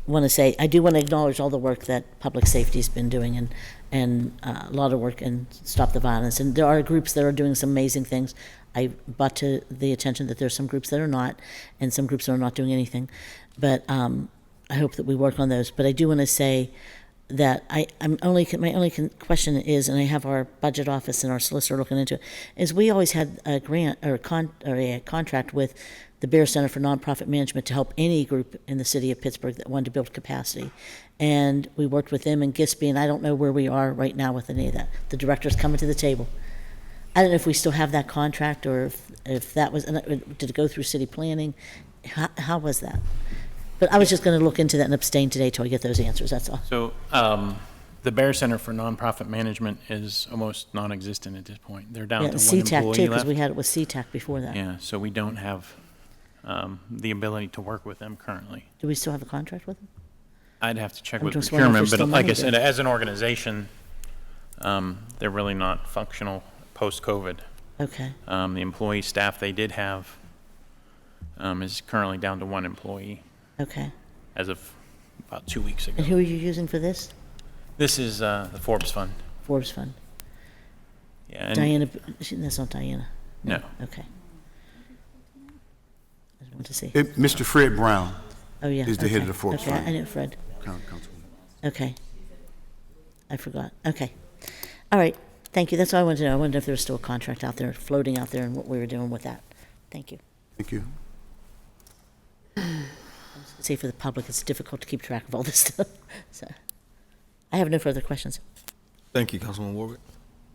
S3: want to say, I do want to acknowledge all the work that public safety's been doing and a lot of work in Stop the Violence. And there are groups that are doing some amazing things. I brought to the attention that there's some groups that are not, and some groups that are not doing anything. But I hope that we work on those. But I do want to say that my only question is, and I have our budget office and our solicitor looking into it, is we always had a grant or a contract with the Bear Center for Nonprofit Management to help any group in the city of Pittsburgh that wanted to build capacity. And we worked with them in Gisby, and I don't know where we are right now with any of that. The director's coming to the table. I don't know if we still have that contract, or if that was, did it go through city planning? How was that? But I was just going to look into that and abstain today till I get those answers, that's all.
S16: So the Bear Center for Nonprofit Management is almost non-existent at this point. They're down
S3: Yeah,
S16: to one
S3: CTAC
S16: employee
S3: too, because
S16: left.
S3: we had it with CTAC before that.
S16: Yeah, so we don't have the ability to work with them currently.
S3: Do we still have a contract with them?
S16: I'd have to check
S3: I'm
S16: with
S3: just wondering if
S16: procurement,
S3: there's
S16: but
S3: still
S16: like I
S3: money
S16: said,
S3: there.
S16: as an organization, they're really not functional post-COVID.
S3: Okay.
S16: The employee staff they did have is currently down to one employee
S3: Okay.
S16: as of about 2 weeks ago.
S3: And who are you using for this?
S16: This is the Forbes Fund.
S3: Forbes Fund.
S16: Yeah, and
S3: Diana, that's not Diana.
S16: No.
S3: Okay. I just want to see.
S15: Mr. Fred Brown
S3: Oh, yeah.
S15: is the head of
S3: okay.
S15: the Forbes
S3: Okay,
S15: Fund.
S3: I know Fred.
S15: Councilwoman.
S3: Okay. I forgot. Okay. All right. Thank you. That's all I wanted to know. I wondered if there was still a contract out there, floating out there, and what we were doing with that. Thank you.
S15: Thank you.
S3: See, for the public, it's difficult to keep track of all this stuff. So, I have no further questions.
S1: Thank you, Councilman Warwick.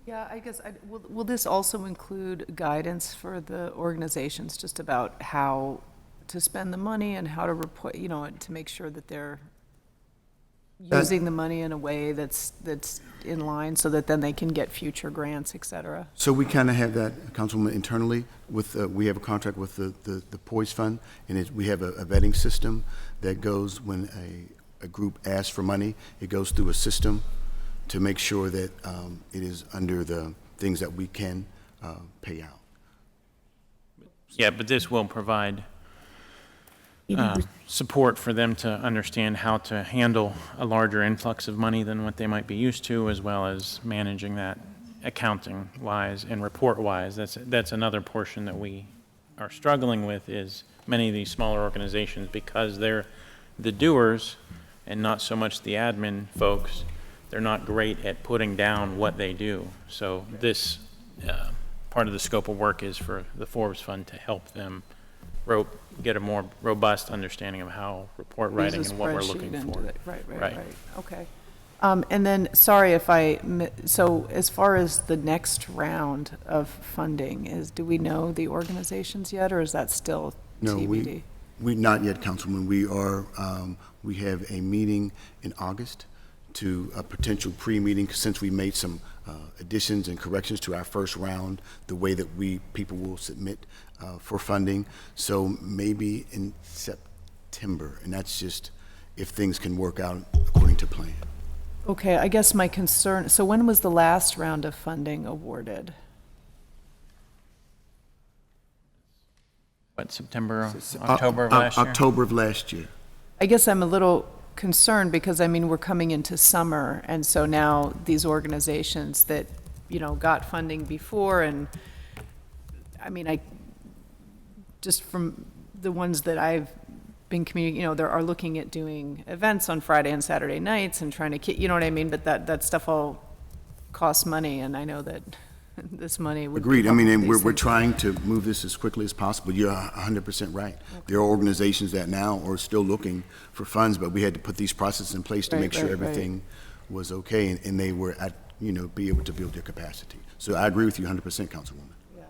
S17: Yeah, I guess, will this also include guidance for the organizations just about how to spend the money and how to report, to make sure that they're using the money in a way that's in line so that then they can get future grants, et cetera?
S15: So we kind of have that, Councilwoman, internally with, we have a contract with the Poise Fund, and we have a vetting system that goes when a group asks for money, it goes through a system to make sure that it is under the things that we can pay out.
S16: Yeah, but this will provide support for them to understand how to handle a larger influx of money than what they might be used to, as well as managing that accounting-wise and report-wise. That's another portion that we are struggling with, is many of these smaller organizations, because they're the doers and not so much the admin folks, they're not great at putting down what they do. So this part of the scope of work is for the Forbes Fund to help them get a more robust understanding of how report writing and what we're looking for.
S17: Right. Okay. And then, sorry if so as far as the next round of funding do we know the organizations yet, or is that still TBD?
S15: We not yet, Councilman. We have a meeting in August to a potential pre-meeting, since we made some additions and corrections to our first round, the way that people will submit for funding. So maybe in September, and that's just if things can work out according to plan.
S17: Okay, I guess my concern, so when was the last round of funding awarded?
S16: What, September, October of last year?
S15: October of last year.
S17: I guess I'm a little concerned because, we're coming into summer, and so now these organizations that, got funding before, and, I just from the ones that I've been communicating, they are looking at doing events on Friday and Saturday nights and trying to, but that stuff all costs money, and I know that this money would.
S15: Agreed. And we're trying to move this as quickly as possible. You're 100% right. Okay. There are organizations that now are still looking for funds, but we had to put these processes in place to make sure everything was okay, and they were be able to build their capacity. So I agree with you 100%, Councilwoman.
S17: Yeah.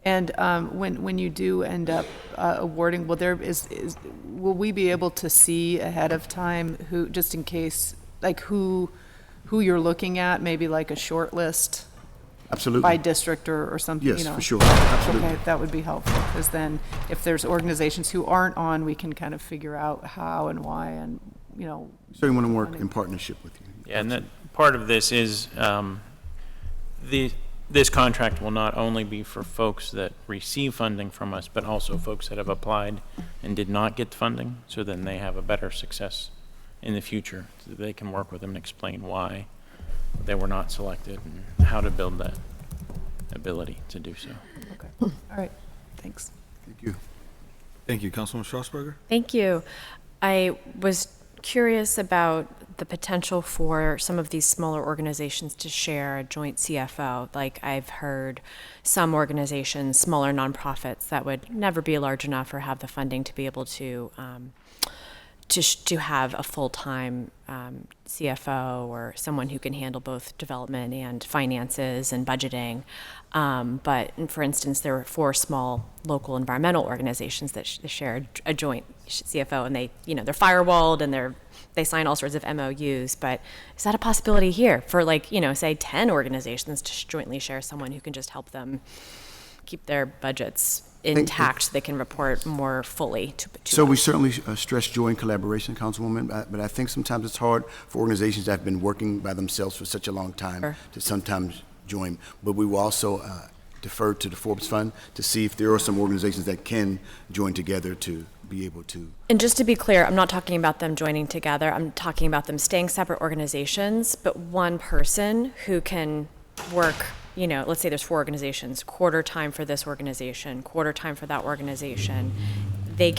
S17: And when you do end up awarding, will we be able to see ahead of time who, just in case, like who you're looking at, maybe like a short list?
S15: Absolutely.
S17: By district or something,
S15: Yes, for sure. Absolutely.
S17: Okay, that would be helpful, because then if there's organizations who aren't on, we can kind of figure out how and why, and,
S15: So we want to work in partnership with you.
S16: Yeah, and that part of this is this contract will not only be for folks that receive funding from us, but also folks that have applied and did not get funding, so then they have a better success in the future. So they can work with them and explain why they were not selected and how to build that ability to do so.
S17: Okay. All right. Thanks.
S15: Thank you.
S1: Thank you, Councilman Strasburger.
S8: Thank you. I was curious about the potential for some of these smaller organizations to share a joint CFO. Like I've heard some organizations, smaller nonprofits that would never be large enough or have the funding to be able to have a full-time CFO or someone who can handle both development and finances and budgeting. But for instance, there were 4 small local environmental organizations that share a joint CFO, and they're firewalled and they sign all sorts of MOUs. But is that a possibility here for say 10 organizations to jointly share someone who can just help them keep their budgets intact so they can report more fully to
S15: So we
S8: us?
S15: certainly stress joy and collaboration, Councilwoman, but I think sometimes it's hard for organizations that have been working by themselves for such a long time
S8: Sure.
S15: to sometimes join. But we will also defer to the Forbes Fund to see if there are some organizations that can join together to be able to.
S8: And just to be clear, I'm not talking about them joining together. I'm talking about them staying separate organizations, but one person who can work, let's say there's 4 organizations, quarter time for this organization, quarter time for that organization. They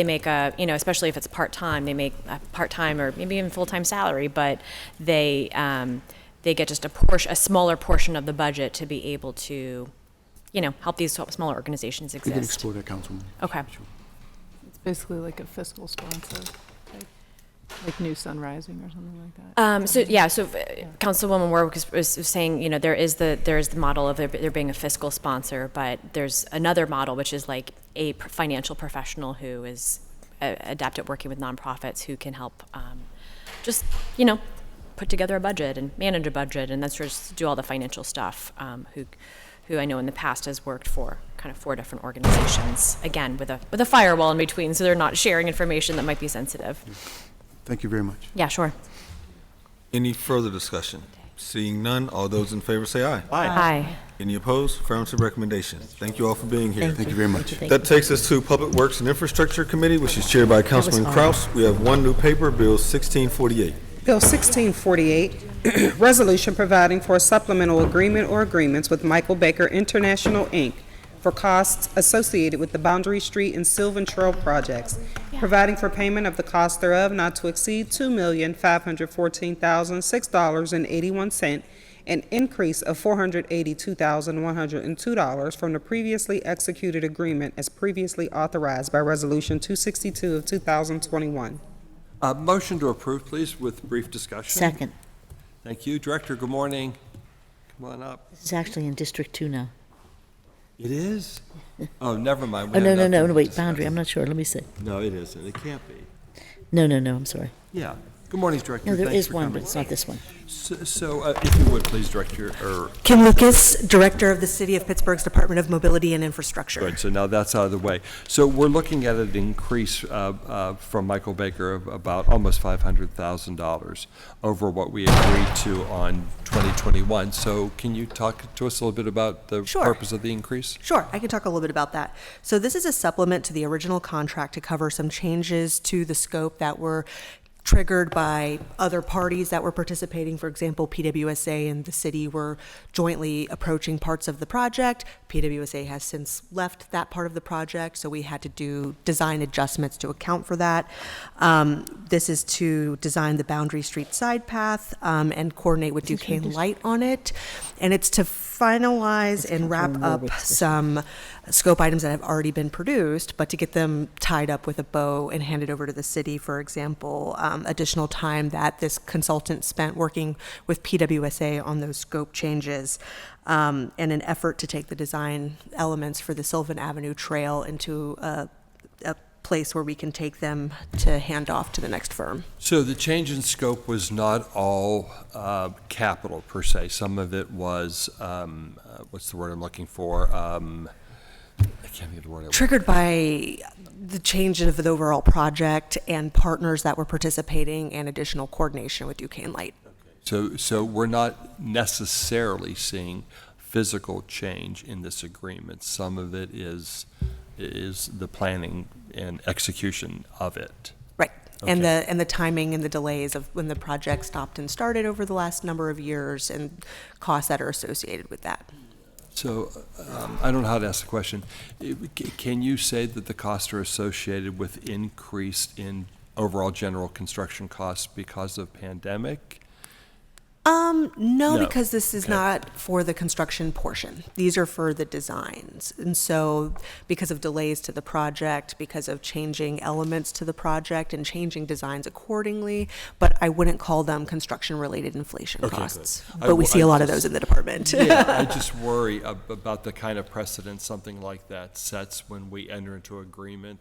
S8: make a, especially if it's part-time, they make a part-time or maybe even full-time salary, but they get just a smaller portion of the budget to be able to, help these smaller organizations exist.
S15: We can explore that, Councilwoman.
S8: Okay.
S15: Sure.
S17: It's basically like a fiscal sponsor, like New Sun Rising or something like that.
S8: So Councilwoman Warwick was saying, there is the model of there being a fiscal sponsor, but there's another model which is like a financial professional who is adept at working with nonprofits who can help just put together a budget and manage a budget and then sort of do all the financial stuff. Who I know in the past has worked for kind of 4 different organizations, again with a firewall in between, so they're not sharing information that might be sensitive.
S15: Thank you very much.
S8: Yeah, sure.
S1: Any further discussion? Seeing none, all those in favor say aye.
S8: Aye.
S1: Any opposed? Affirmative recommendation. Thank you all for being here.
S15: Thank you very much.
S1: That takes us to Public Works and Infrastructure Committee, which is chaired by Councilman Kraus. We have one new paper, Bill 1648.
S2: Bill 1648, resolution providing for a supplemental agreement or agreements with Michael Baker International, Inc. for costs associated with the Boundary Street and Sylvan Trail projects, providing for payment of the cost thereof not to exceed $2,514,006.81, an increase of $482,102 from the previously executed agreement as previously authorized by Resolution 262 of 2021.
S7: Motion to approve, please, with brief discussion.
S3: Second.
S7: Thank you. Director, good morning. Come on up.
S3: This is actually in District 2 now.
S7: It is? Oh, never mind.
S3: Oh, no, wait, Boundary, I'm not sure, let me see.
S7: No, it isn't. It can't be.
S3: No, I'm sorry.
S7: Yeah. Good morning, Director.
S3: No, there
S7: Thanks
S3: is
S7: for
S3: one,
S7: coming.
S3: but it's not this one.
S7: So, if you would, please, Director,
S18: Kim Lucas, Director of the City of Pittsburgh's Department of Mobility and Infrastructure.
S7: Good, so now that's out of the way. So we're looking at an increase from Michael Baker of about almost $500,000 over what we agreed to on 2021. So can you talk to us a little bit about the purpose of the increase?
S18: Sure, I can talk a little bit about that. So this is a supplement to the original contract to cover some changes to the scope that were triggered by other parties that were participating. For example, PWSA and the city were jointly approaching parts of the project. PWSA has since left that part of the project, so we had to do design adjustments to account for that. This is to design the Boundary Street side path and coordinate with Duquesne Light on it. And it's to finalize and wrap up some scope items that have already been produced, but to get them tied up with a bow and handed over to the city. For example, additional time that this consultant spent working with PWSA on those scope changes, and an effort to take the design elements for the Sylvan Avenue Trail into a place where we can take them to hand off to the next firm.
S7: So the change in scope was not all capital per se. Some of it was, what's the word I'm looking for? I can't think of the word.
S18: Triggered by the change of the overall project and partners that were participating and additional coordination with Duquesne Light.
S7: So we're not necessarily seeing physical change in this agreement. Some of it is the planning and execution of it.
S18: Right.
S7: Okay.
S18: And the timing and the delays of when the project stopped and started over the last number of years and costs that are associated with that.
S7: So I don't know how to ask the question. Can you say that the costs are associated with increase in overall general construction costs because of pandemic?
S18: No,
S7: No.
S18: because this is
S7: Okay.
S18: not for the construction portion. These are for the designs. And so because of delays to the project, because of changing elements to the project and changing designs accordingly, but I wouldn't call them construction-related inflation
S7: Okay, good.
S18: costs.
S7: I
S18: But we
S7: w-
S18: see
S7: I
S18: a lot of
S7: just-
S18: those in the department.
S7: Yeah, I just worry about the kind of precedent something like that sets when we enter into agreement.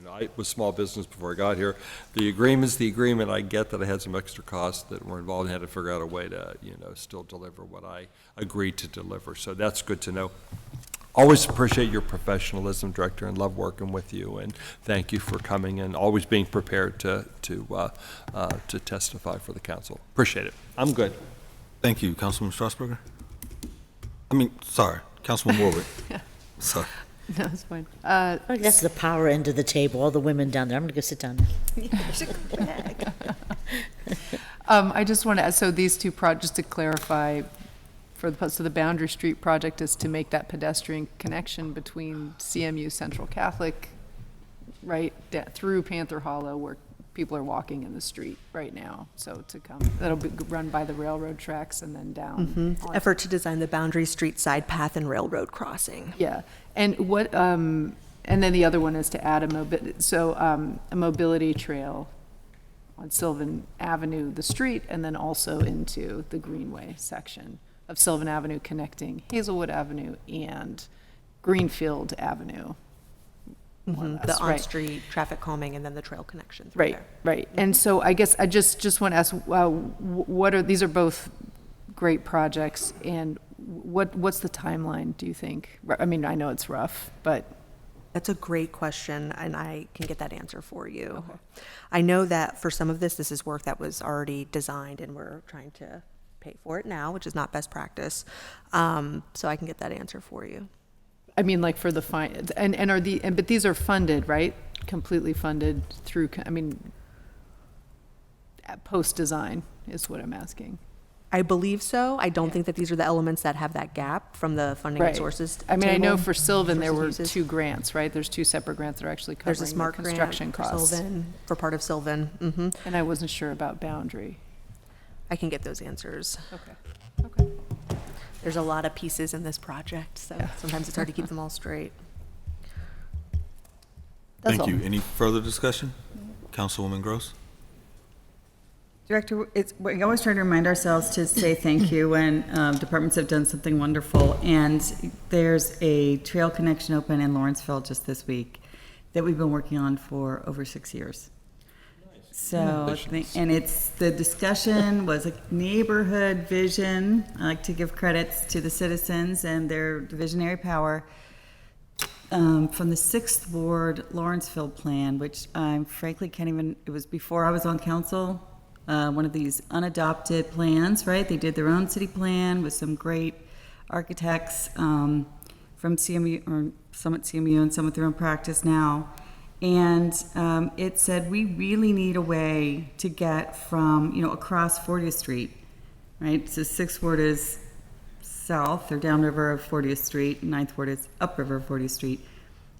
S7: I was small business before I got here. The agreement's the agreement. I get that I had some extra costs that were involved and had to figure out a way to, still deliver what I agreed to deliver. So that's good to know. Always appreciate your professionalism, Director, and love working with you. And thank you for coming and always being prepared to testify for the council. Appreciate it. I'm good.
S1: Thank you, Councilman Strasburger. Councilman Warwick. Sorry.
S17: No, it's fine.
S3: I think that's the power end of the table, all the women down there. I'm going to go sit down there.
S17: I just want to, so these two projects, just to clarify, so the Boundary Street project is to make that pedestrian connection between CMU Central Catholic, right, through Panther Hollow, where people are walking in the street right now. So that'll be run by the railroad tracks and then down.
S18: Effort to design the Boundary Street side path and railroad crossing.
S17: Yeah, and and then the other one is to add a mobility trail on Sylvan Avenue, the street, and then also into the Greenway section of Sylvan Avenue connecting Hazelwood Avenue and Greenfield Avenue. more or less,
S18: The
S17: right.
S18: on-street traffic calming and then the trail connection through
S17: Right,
S18: there.
S17: right. And so I guess I just want to ask, these are both great projects, and what's the timeline, do you think? I mean, I know it's rough, but.
S18: That's a great question, and I can get that answer for you. Okay. I know that for some of this is work that was already designed, and we're trying to pay for it now, which is not best practice. So I can get that answer for you.
S17: I mean, like for the fine, but these are funded, right? Completely funded through, post-design is what I'm asking.
S18: I believe so. I don't think that these are the elements that have that gap from the funding
S17: Right.
S18: sources.
S17: I mean, I know
S18: table.
S17: for Sylvan, there were
S18: Resources
S17: two grants, right? There's two separate grants that are actually
S18: There's a
S17: covering the
S18: smart
S17: construction
S18: grant for
S17: costs.
S18: Sylvan, for part of Sylvan. Mm-hmm.
S17: And I wasn't sure about Boundary.
S18: I can get those answers.
S17: Okay.
S18: There's a lot of pieces in this project, so sometimes it's hard to keep them all straight.
S1: Thank you. Any further discussion? Councilwoman Gross?
S12: Director, we always try to remind ourselves to say thank you when departments have done something wonderful. And there's a trail connection open in Lawrenceville just this week that we've been working on for over 6 years. So, and the discussion was a neighborhood vision. I like to give credits to the citizens and their visionary power. From the 6th Ward Lawrenceville plan, which I frankly can't even, it was before I was on council. One of these unadopted plans, right? They did their own city plan with some great architects from CMU, or some at CMU and some with their own practice now. And it said, we really need a way to get from, across 40th Street, right? So 6th Ward is south or downriver of 40th Street, 9th Ward is upriver of 40th Street.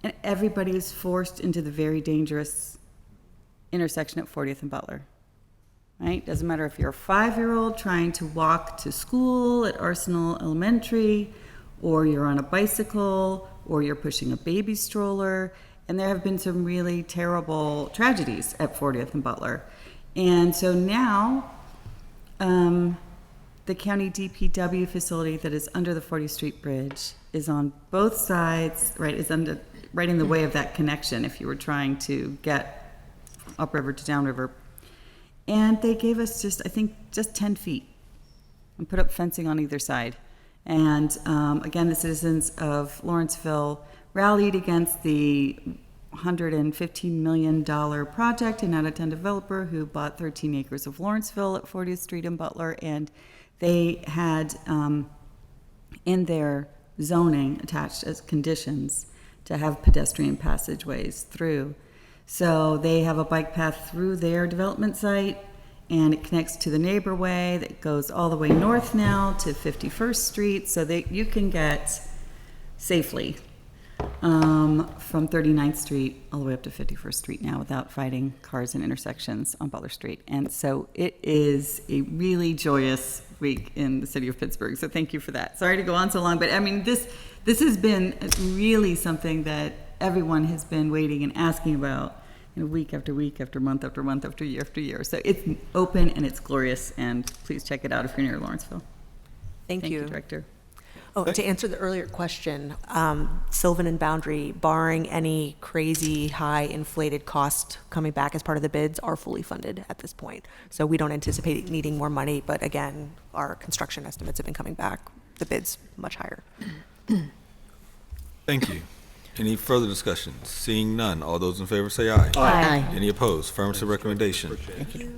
S12: And everybody is forced into the very dangerous intersection at 40th and Butler. Right? Doesn't matter if you're a 5-year-old trying to walk to school at Arsenal Elementary, or you're on a bicycle, or you're pushing a baby stroller. And there have been some really terrible tragedies at 40th and Butler. And so now, the county DPW facility that is under the 40th Street Bridge is on both sides, right, is right in the way of that connection if you were trying to get upriver to downriver. And they gave us just 10 feet and put up fencing on either side. And again, the citizens of Lawrenceville rallied against the $115 million project, an out-of-town developer who bought 13 acres of Lawrenceville at 40th Street and Butler. And they had in their zoning attached as conditions to have pedestrian passageways through. So they have a bike path through their development site, and it connects to the neighborway that goes all the way north now to 51st Street, so that you can get safely from 39th Street all the way up to 51st Street now without fighting cars in intersections on Butler Street. And so it is a really joyous week in the city of Pittsburgh. So thank you for that. Sorry to go on so long, but I mean, this has been really something that everyone has been waiting and asking about, you know, week after week, after month, after month, after year. So it's open and it's glorious, and please check it out if you're near Lawrenceville.
S18: Thank you.
S12: Director.
S18: Oh, to answer the earlier question, Sylvan and Boundary, barring any crazy high inflated cost coming back as part of the bids, are fully funded at this point. So we don't anticipate needing more money, but again, our construction estimates have been coming back, the bids much higher.
S1: Thank you. Any further discussion? Seeing none, all those in favor say aye.
S3: Aye.
S1: Any opposed? Affirmative recommendation.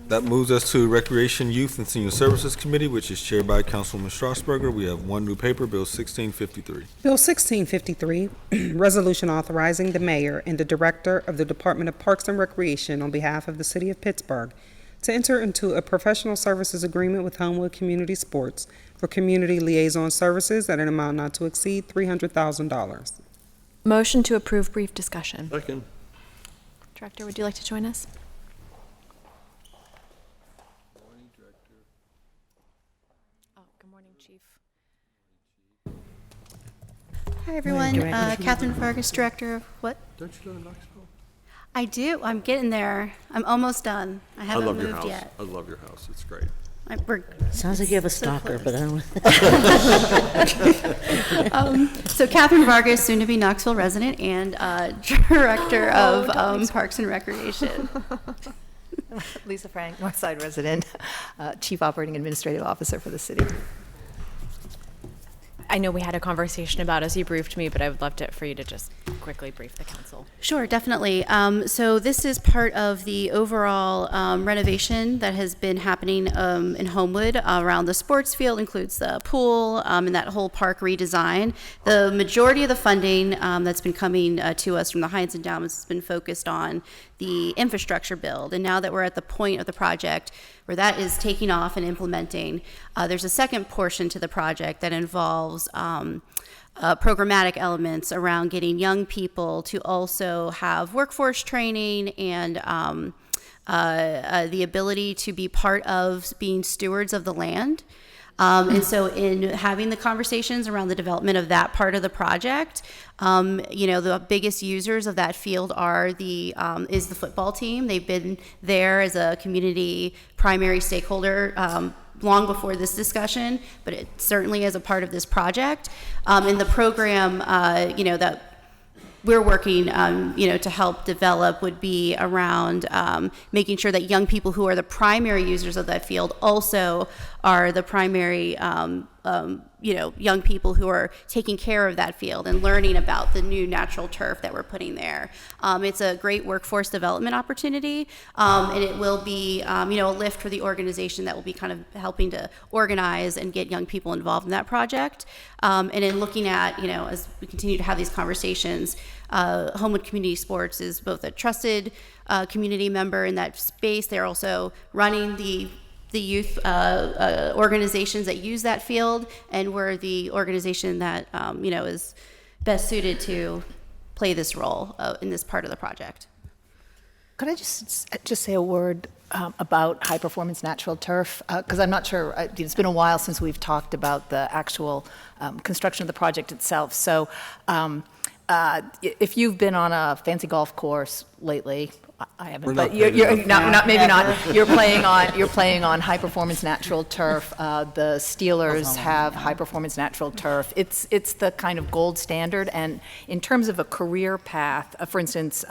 S1: That moves us to Recreation, Youth, and Senior Services Committee, which is chaired by Councilwoman Strasburger. We have one new paper, Bill 1653.
S2: Bill 1653, resolution authorizing the mayor and the director of the Department of Parks and Recreation on behalf of the city of Pittsburgh to enter into a professional services agreement with Homewood Community Sports for community liaison services at an amount not to exceed $300,000.
S8: Motion to approve, brief discussion.
S1: Second.
S8: Director, would you like to join us? Oh, good morning, Chief.
S19: Hi, everyone. Catherine Vargas, Director of what?
S15: Don't you live in Knoxville?
S19: I do. I'm getting there. I'm almost done. I haven't
S7: love your
S19: moved
S7: house.
S19: yet.
S7: I love your house. It's great.
S19: We're
S3: Sounds like you have a
S19: so
S3: stalker,
S19: close.
S3: but I don't.
S19: So Catherine Vargas, soon to be Knoxville resident and Director of Parks and Recreation.
S20: Lisa Frank, Northside resident, Chief Operating Administrative Officer for the city.
S8: I know we had a conversation about as you briefed me, but I would love for you to just quickly brief the council.
S19: Sure, definitely. So this is part of the overall renovation that has been happening in Homewood around the sports field, includes the pool and that whole park redesign. The majority of the funding that's been coming to us from the Heinz Endowments has been focused on the infrastructure build. And now that we're at the point of the project where that is taking off and implementing, there's a second portion to the project that involves programmatic elements around getting young people to also have workforce training and the ability to be part of being stewards of the land. And so in having the conversations around the development of that part of the project, the biggest users of that field is the football team. They've been there as a community primary stakeholder long before this discussion, but it certainly is a part of this project. And the program, that we're working, to help develop would be around making sure that young people who are the primary users of that field also are the primary, young people who are taking care of that field and learning about the new natural turf that we're putting there. It's a great workforce development opportunity, and it will be, a lift for the organization that will be kind of helping to organize and get young people involved in that project. And in looking at, as we continue to have these conversations, Homewood Community Sports is both a trusted community member in that space. They're also running the youth organizations that use that field, and we're the organization that is best suited to play this role in this part of the project.
S20: Could I just say a word about high performance natural turf? Because I'm not sure, it's been a while since we've talked about the actual construction of the project itself. So if you've been on a fancy golf course lately, I haven't, but you're not, maybe not. You're playing on high performance natural turf. The Steelers have high performance natural turf. It's the kind of gold standard. And in terms of a career path, for instance,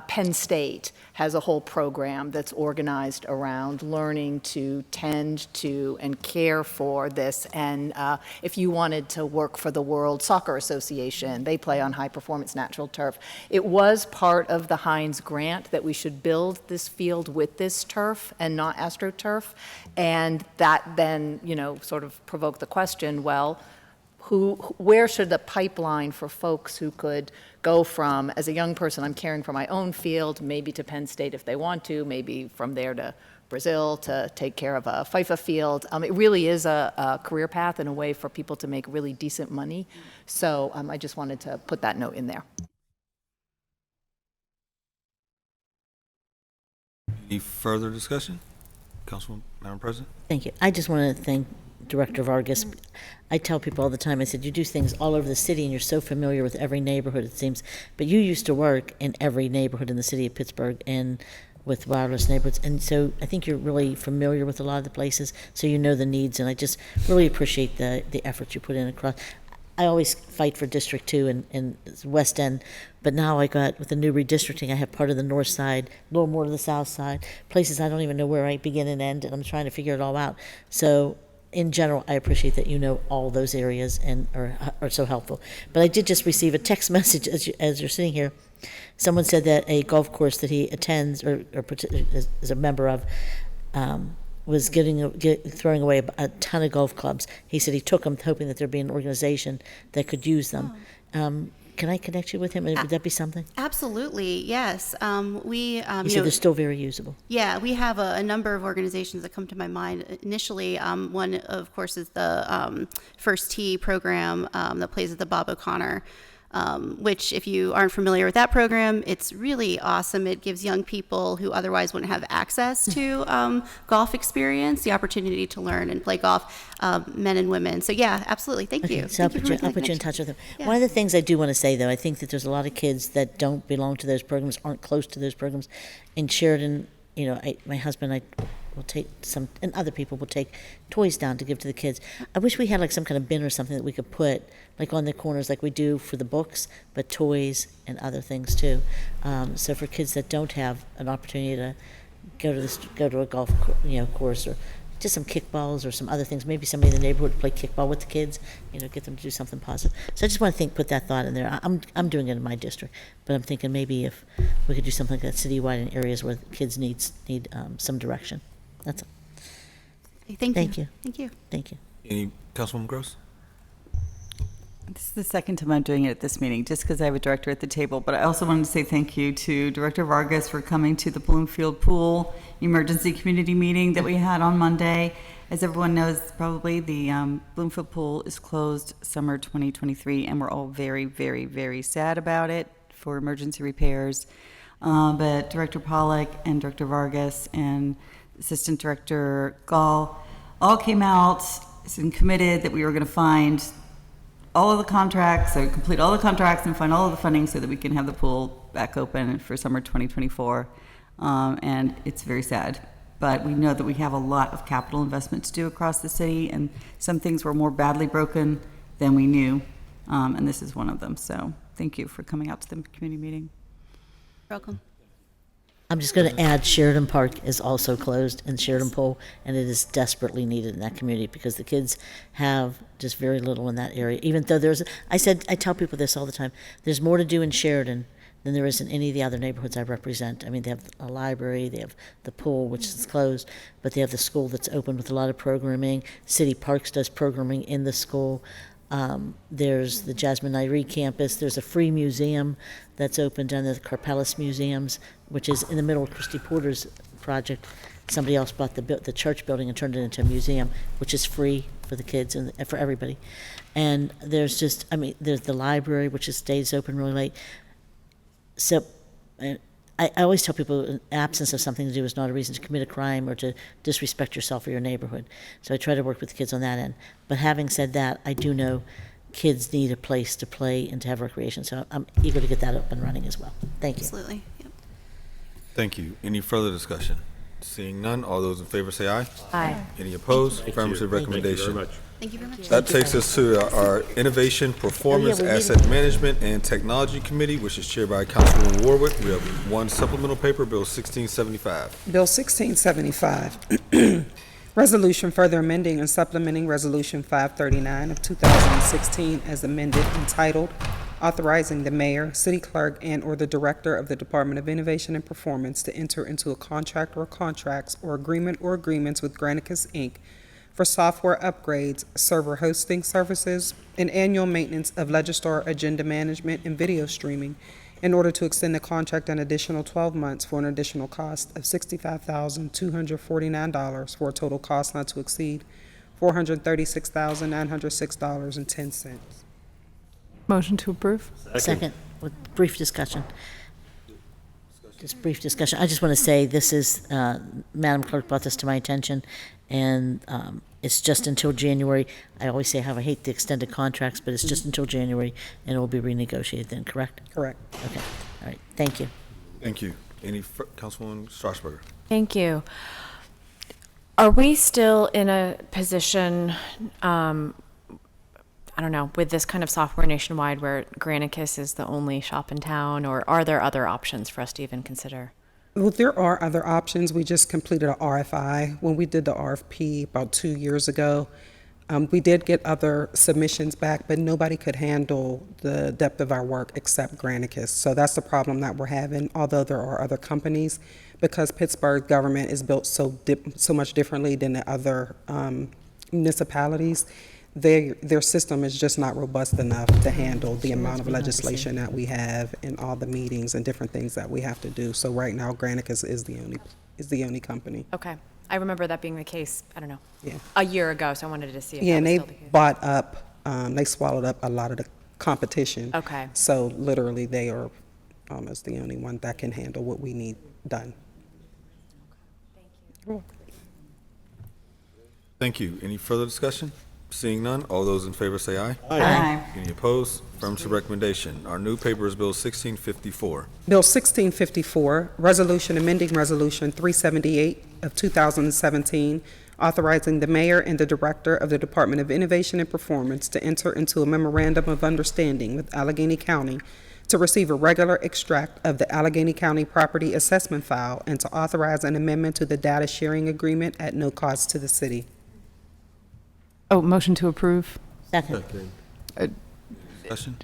S20: Penn State has a whole program that's organized around learning to tend to and care for this. And if you wanted to work for the World Soccer Association, they play on high performance natural turf. It was part of the Heinz grant that we should build this field with this turf and not AstroTurf. And that then, sort of provoked the question, well, where should the pipeline for folks who could go from, as a young person, I'm caring for my own field, maybe to Penn State if they want to, maybe from there to Brazil to take care of a FIFA field. It really is a career path and a way for people to make really decent money. So I just wanted to put that note in there.
S1: Any further discussion? Councilwoman, Madam President?
S3: Thank you. I just want to thank Director Vargas. I tell people all the time, I said, you do things all over the city and you're so familiar with every neighborhood, it seems, but you used to work in every neighborhood in the city of Pittsburgh and with wireless neighborhoods. And so I think you're really familiar with a lot of the places, so you know the needs, and I just really appreciate the efforts you put in across. I always fight for District 2 in West End, but now I got, with the new redistricting, I have part of the north side, a little more to the south side, places I don't even know where I begin and end, and I'm trying to figure it all out. So in general, I appreciate that you know all those areas and are so helpful. But I did just receive a text message as you're sitting here. Someone said that a golf course that he attends or is a member of was throwing away a ton of golf clubs. He said he took them hoping that there'd be an organization that could use them. Can I connect you with him? Would that be something?
S19: Absolutely, yes. We,
S3: He said they're still very usable.
S19: Yeah, we have a number of organizations that come to my mind. Initially, one, of course, is the First Tee program that plays at the Bob O'Connor, which, if you aren't familiar with that program, it's really awesome. It gives young people who otherwise wouldn't have access to golf experience the opportunity to learn and play golf, men and women. So yeah, absolutely. Thank you.
S3: So I'll put you in touch with them. Yeah. One of the things I do want to say, though, I think that there's a lot of kids that don't belong to those programs, aren't close to those programs. In Sheridan, my husband and I will take some, and other people will take toys down to give to the kids. I wish we had like some kind of bin or something that we could put like on the corners like we do for the books, but toys and other things too. So for kids that don't have an opportunity to go to a golf course or just some kickballs or some other things, maybe somebody in the neighborhood would play kickball with the kids, get them to do something positive. So I just want to put that thought in there. I'm doing it in my district, but I'm thinking maybe if we could do something like that citywide in areas where kids need some direction. That's all.
S19: Thank you.
S3: Thank you.
S1: Any Councilwoman Gross?
S12: This is the second time I'm doing it at this meeting, just because I have a director at the table. But I also wanted to say thank you to Director Vargas for coming to the Bloomfield Pool Emergency Community Meeting that we had on Monday. As everyone knows, probably the Bloomfield Pool is closed summer 2023, and we're all very, very, very sad about it for emergency repairs. But Director Pollack and Director Vargas and Assistant Director Gall all came out and committed that we were going to find all of the contracts, or complete all the contracts and find all of the funding so that we can have the pool back open for summer 2024. And it's very sad. But we know that we have a lot of capital investment to do across the city, and some things were more badly broken than we knew. And this is one of them. So thank you for coming out to the community meeting.
S19: Welcome.
S3: I'm just going to add Sheridan Park is also closed in Sheridan Pool, and it is desperately needed in that community because the kids have just very little in that area. Even though I tell people this all the time, there's more to do in Sheridan than there is in any of the other neighborhoods I represent. I mean, they have a library, they have the pool, which is closed, but they have the school that's open with a lot of programming. City Parks does programming in the school. There's the Jasmine Nairi campus. There's a free museum that's open down there, the Carpelis Museums, which is in the middle of Christy Porter's project. Somebody else bought the church building and turned it into a museum, which is free for the kids and for everybody. And there's there's the library, which stays open really late. So I always tell people an absence of something to do is not a reason to commit a crime or to disrespect yourself or your neighborhood. So I try to work with the kids on that end. But having said that, I do know kids need a place to play and to have recreation. So I'm eager to get that up and running as well. Thank you.
S19: Absolutely. Yep.
S1: Thank you. Any further discussion? Seeing none, all those in favor say aye.
S20: Aye.
S1: Any opposed? Affirmative recommendation.
S19: Thank you very much.
S1: That takes us to our Innovation, Performance, Asset Management, and Technology Committee, which is chaired by Councilwoman Warwick. We have one supplemental paper, Bill 1675.
S2: Bill 1675, Resolution further amending and supplementing Resolution 539 of 2016 as amended, entitled Authorizing the Mayor, City Clerk, and/or the Director of the Department of Innovation and Performance to enter into a contract or contracts or agreement or agreements with Granicus, Inc. for software upgrades, server hosting services, and annual maintenance of Legistar agenda management and video streaming in order to extend the contract an additional 12 months for an additional cost of $65,249 for a total cost not to exceed $436,906.10.
S17: Motion to approve?
S3: Second, with brief discussion. Just brief discussion. I just want to say this is, Madam Clerk brought this to my attention, and it's just until January. I always say how I hate the extended contracts, but it's just until January, and it will be renegotiated then, correct?
S2: Correct.
S3: Okay, all right, thank you.
S1: Thank you. Councilwoman Strasburger?
S8: Thank you. Are we still in a position, I don't know, with this kind of software nationwide where Granicus is the only shop in town, or are there other options for us to even consider?
S2: Well, there are other options. We just completed an RFI. When we did the RFP about 2 years ago, we did get other submissions back, but nobody could handle the depth of our work except Granicus. So that's the problem that we're having, although there are other companies, because Pittsburgh government is built so much differently than the other municipalities. Their system is just not robust enough to handle the amount of legislation that we have and all the meetings and different things that we have to do. So right now, Granicus is the only company.
S8: Okay. I remember that being the case, I don't know,
S2: Yeah.
S8: a year ago, so I wanted to see if
S2: Yeah,
S8: that
S2: and
S8: was
S2: they
S8: still the case.
S2: bought up, they swallowed up a lot of the competition.
S8: Okay.
S2: So literally, they are almost the only one that can handle what we need done.
S1: Thank you. Any further discussion? Seeing none, all those in favor say aye.
S12: Aye.
S1: Any opposed? Affirmative recommendation. Our new paper is Bill 1654.
S2: Bill 1654, Resolution amending Resolution 378 of 2017, authorizing the mayor and the director of the Department of Innovation and Performance to enter into a memorandum of understanding with Allegheny County to receive a regular extract of the Allegheny County property assessment file and to authorize an amendment to the data sharing agreement at no cost to the city.
S17: Oh, motion to approve?
S3: Second.
S1: Discussion?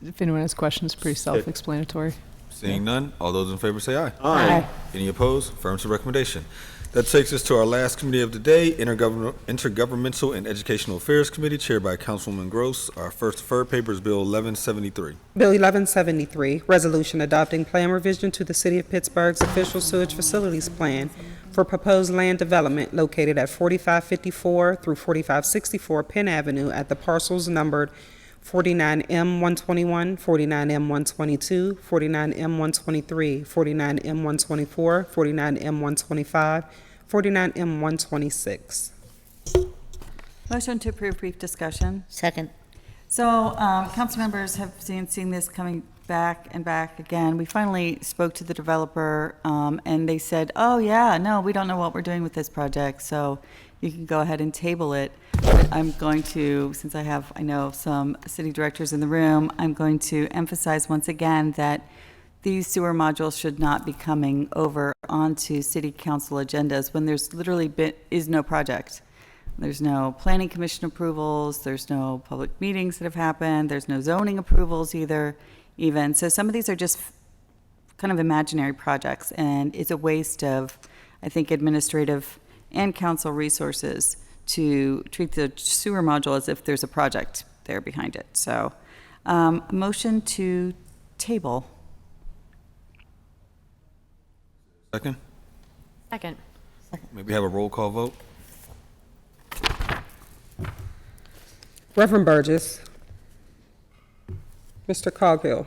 S17: If anyone has questions, pretty self-explanatory.
S1: Seeing none, all those in favor say aye.
S17: Aye.
S1: Any opposed? Affirmative recommendation. That takes us to our last committee of the day, Intergovernmental and Educational Affairs Committee, chaired by Councilwoman Gross. Our first deferred paper is Bill 1173.
S2: Bill 1173, Resolution adopting plan revision to the City of Pittsburgh's official sewage facilities plan for proposed land development located at 4554 through 4564 Penn Avenue at the parcels numbered 49M121, 49M122, 49M123, 49M124, 49M125, 49M126.
S12: Motion to approve, brief discussion.
S3: Second.
S12: So, council members have seen this coming back and back again. We finally spoke to the developer, and they said, oh, yeah, no, we don't know what we're doing with this project, so you can go ahead and table it. But I'm going to, since I know some city directors in the room, I'm going to emphasize once again that these sewer modules should not be coming over onto city council agendas when there's literally is no project. There's no planning commission approvals, there's no public meetings that have happened, there's no zoning approvals either, even. So some of these are just kind of imaginary projects, and it's a waste of, I think, administrative and council resources to treat the sewer module as if there's a project there behind it. So, motion to table.
S1: Second?
S8: Second.
S1: Maybe have a roll call vote?
S2: Reverend Burgess. Mr. Coghill.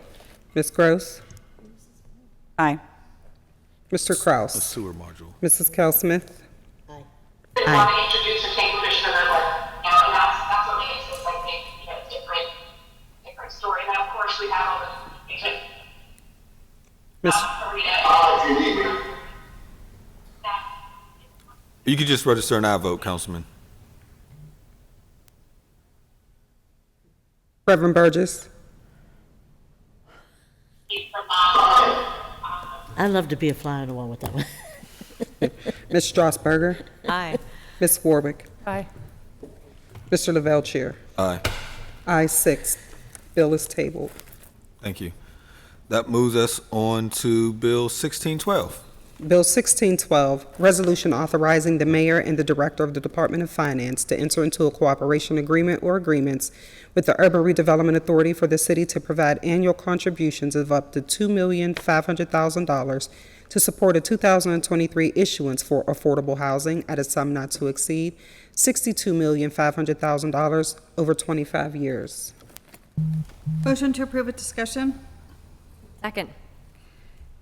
S2: Ms. Gross.
S12: Aye.
S2: Mr. Kraus.
S1: Sewer module.
S2: Mrs. Cal Smith.
S6: They want to introduce or take Commissioner Miller. And that's what makes this, I think, different story. And then, of course, we have all the
S1: You could just register an aye vote, Councilman.
S2: Reverend Burgess.
S3: I'd love to be a fly on the wall with that one.
S2: Ms. Strasburger.
S8: Aye.
S2: Ms. Warwick.
S17: Aye.
S2: Mr. Lavelle Chair.
S1: Aye.
S2: Aye 6. Bill is tabled.
S1: Thank you. That moves us on to Bill 1612.
S2: Bill 1612, resolution authorizing the mayor and the director of the Department of Finance to enter into a cooperation agreement or agreements with the Urban Redevelopment Authority for the city to provide annual contributions of up to $2,500,000 to support a 2023 issuance for affordable housing at a sum not to exceed $62,500,000 over 25 years.
S12: Motion to approve with discussion?
S8: Second.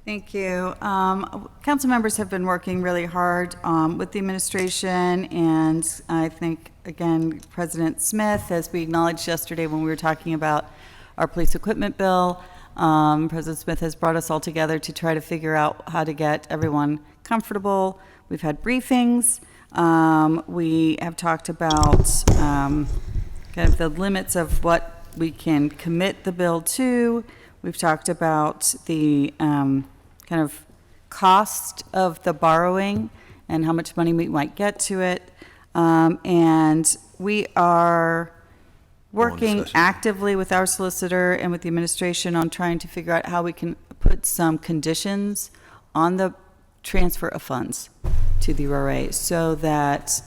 S12: Thank you. Council members have been working really hard with the administration, and I think, again, President Smith, as we acknowledged yesterday when we were talking about our police equipment bill, President Smith has brought us all together to try to figure out how to get everyone comfortable. We've had briefings. We have talked about kind of the limits of what we can commit the bill to. We've talked about the kind of cost of the borrowing and how much money we might get to it. And we are working actively with our solicitor and with the administration on trying to figure out how we can put some conditions on the transfer of funds to the URA so that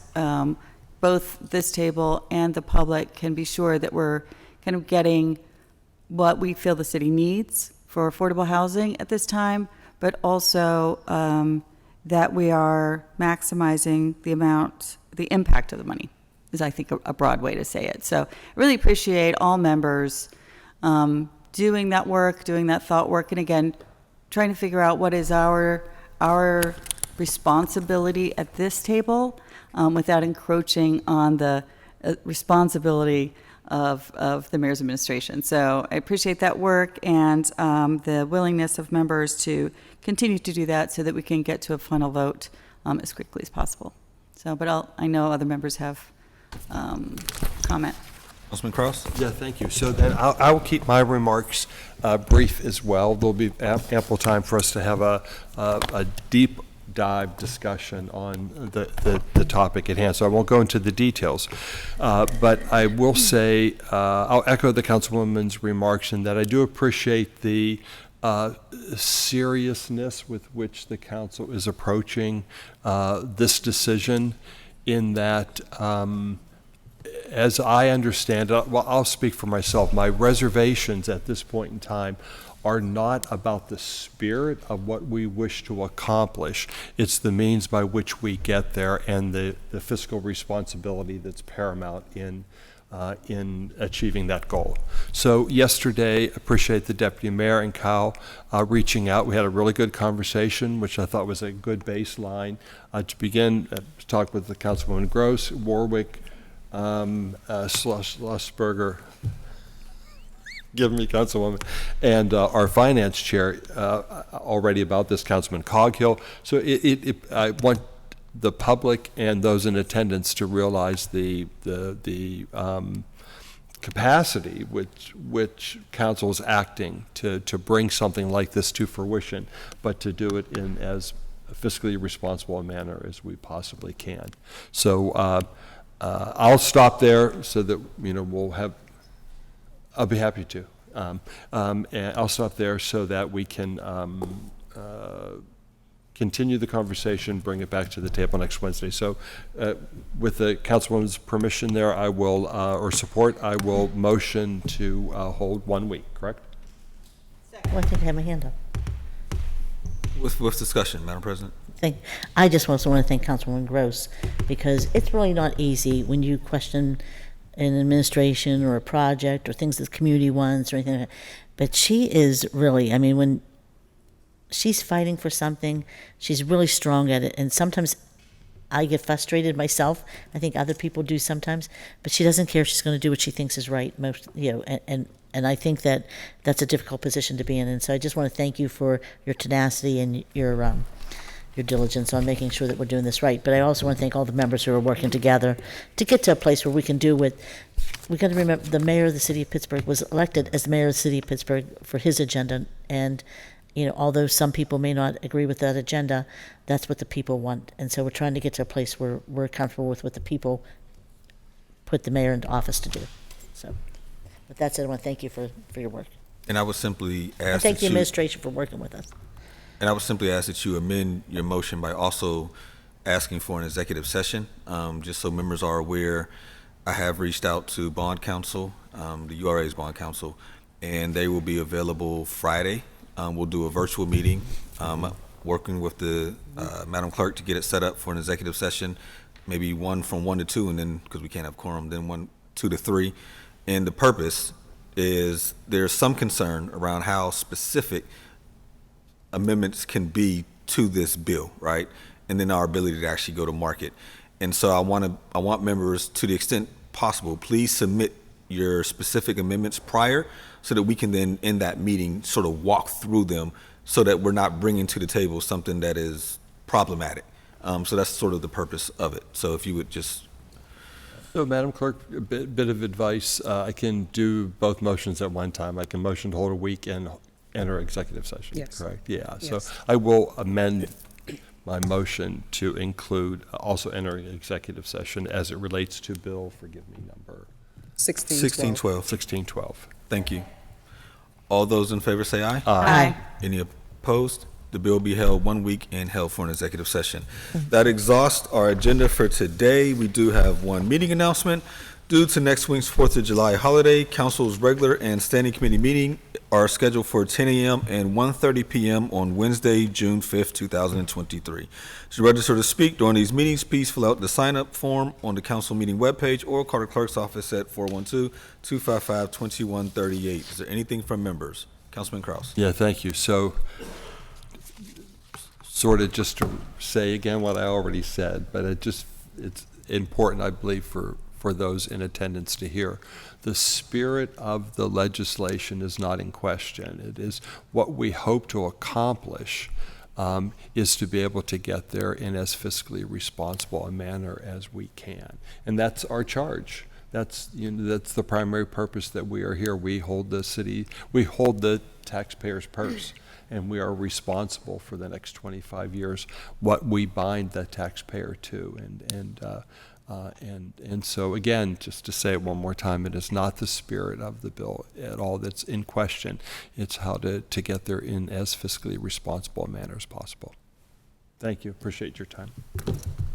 S12: both this table and the public can be sure that we're kind of getting what we feel the city needs for affordable housing at this time, but also that we are maximizing the impact of the money, is I think a broad way to say it. So I really appreciate all members doing that work, doing that thought work, and again, trying to figure out what is our responsibility at this table without encroaching on the responsibility of the mayor's administration. So I appreciate that work and the willingness of members to continue to do that so that we can get to a final vote as quickly as possible. So, but I know other members have comment.
S1: Councilman Cross?
S7: Yeah, thank you. So then I will keep my remarks brief as well. There'll be ample time for us to have a deep dive discussion on the topic at hand, so I won't go into the details. But I will say, I'll echo the Councilwoman's remarks in that I do appreciate the seriousness with which the council is approaching this decision, in that, as I understand it, well, I'll speak for myself, my reservations at this point in time are not about the spirit of what we wish to accomplish. It's the means by which we get there and the fiscal responsibility that's paramount in achieving that goal. So yesterday, appreciate the Deputy Mayor and Kyle reaching out. We had a really good conversation, which I thought was a good baseline to begin. Talk with the Councilwoman Gross, Warwick, Schlossberger, give me Councilwoman, and our finance chair already about this, Councilman Coghill. So I want the public and those in attendance to realize the capacity which council is acting to bring something like this to fruition, but to do it in as fiscally responsible a manner as we possibly can. So I'll stop there so that I'll be happy to. And I'll stop there so that we can continue the conversation, bring it back to the table next Wednesday. So with the Councilwoman's permission there, I will, or support, I will motion to hold 1 week, correct?
S3: Well, I think I have my hand up.
S1: With discussion, Madam President.
S3: I just also want to thank Councilwoman Gross, because it's really not easy when you question an administration or a project or things that the community wants or anything like that. But she is really, I mean, when she's fighting for something, she's really strong at it. And sometimes I get frustrated myself. I think other people do sometimes, but she doesn't care. She's going to do what she thinks is right. And I think that that's a difficult position to be in. And so I just want to thank you for your tenacity and your diligence on making sure that we're doing this right. But I also want to thank all the members who are working together to get to a place where we can do what we got to remember. The mayor of the city of Pittsburgh was elected as the mayor of the city of Pittsburgh for his agenda, and although some people may not agree with that agenda, that's what the people want. And so we're trying to get to a place where we're comfortable with what the people put the mayor into office to do. So with that said, I want to thank you for your work.
S1: And I would simply ask
S3: and thank the administration for working with us.
S1: And I would simply ask that you amend your motion by also asking for an executive session, just so members are aware. I have reached out to bond counsel, the URA's bond counsel, and they will be available Friday. We'll do a virtual meeting, working with the Madam Clerk to get it set up for an executive session, maybe from 1 to 2, and then, because we can't have quorum, then 2 to 3. And the purpose is there's some concern around how specific amendments can be to this bill, right? And then our ability to actually go to market. And so I want members, to the extent possible, please submit your specific amendments prior so that we can then, in that meeting, sort of walk through them so that we're not bringing to the table something that is problematic. So that's sort of the purpose of it. So if you would just...
S7: So, Madam Clerk, a bit of advice. I can do both motions at one time. I can motion to hold a week and enter executive session,
S2: Yes.
S7: correct? Yeah, so
S2: Yes.
S7: I will amend my motion to include also entering executive session as it relates to bill, forgive me, number
S1: 1612.
S7: 1612.
S1: Thank you. All those in favor say aye.
S3: Aye.
S1: Any opposed? The bill be held 1 week and held for an executive session. That exhausts our agenda for today. We do have one meeting announcement. Due to next week's 4th of July holiday, council's regular and standing committee meeting are scheduled for 10 a.m. and 1:30 p.m. on Wednesday, June 5th, 2023. To register to speak during these meetings, please fill out the sign-up form on the council meeting webpage or call the clerk's office at 412-255-2138. Is there anything from members? Councilman Kraus.
S7: Yeah, thank you. So, sort of just to say again what I already said, but it's important, I believe, for those in attendance to hear. The spirit of the legislation is not in question. It is what we hope to accomplish is to be able to get there in as fiscally responsible a manner as we can. And that's our charge. That's the primary purpose that we are here. We hold the taxpayer's purse, and we are responsible for the next 25 years what we bind the taxpayer to. And so again, just to say it one more time, it is not the spirit of the bill at all that's in question. It's how to get there in as fiscally responsible a manner as possible. Thank you. Appreciate your time.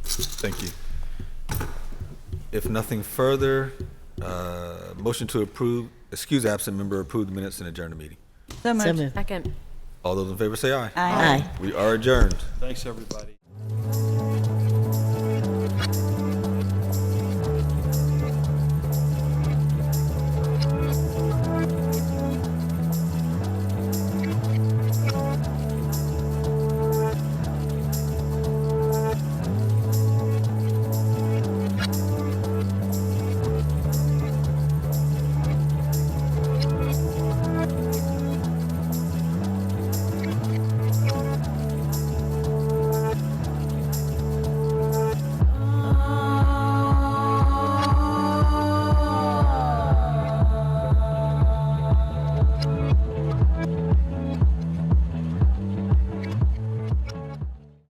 S1: Thank you. If nothing further, motion to excuse absent member, approve the minutes and adjourn the meeting.
S12: So moved.
S3: So moved.
S8: Second.
S1: All those in favor say aye.
S12: Aye.
S1: We are adjourned.
S7: Thanks, everybody.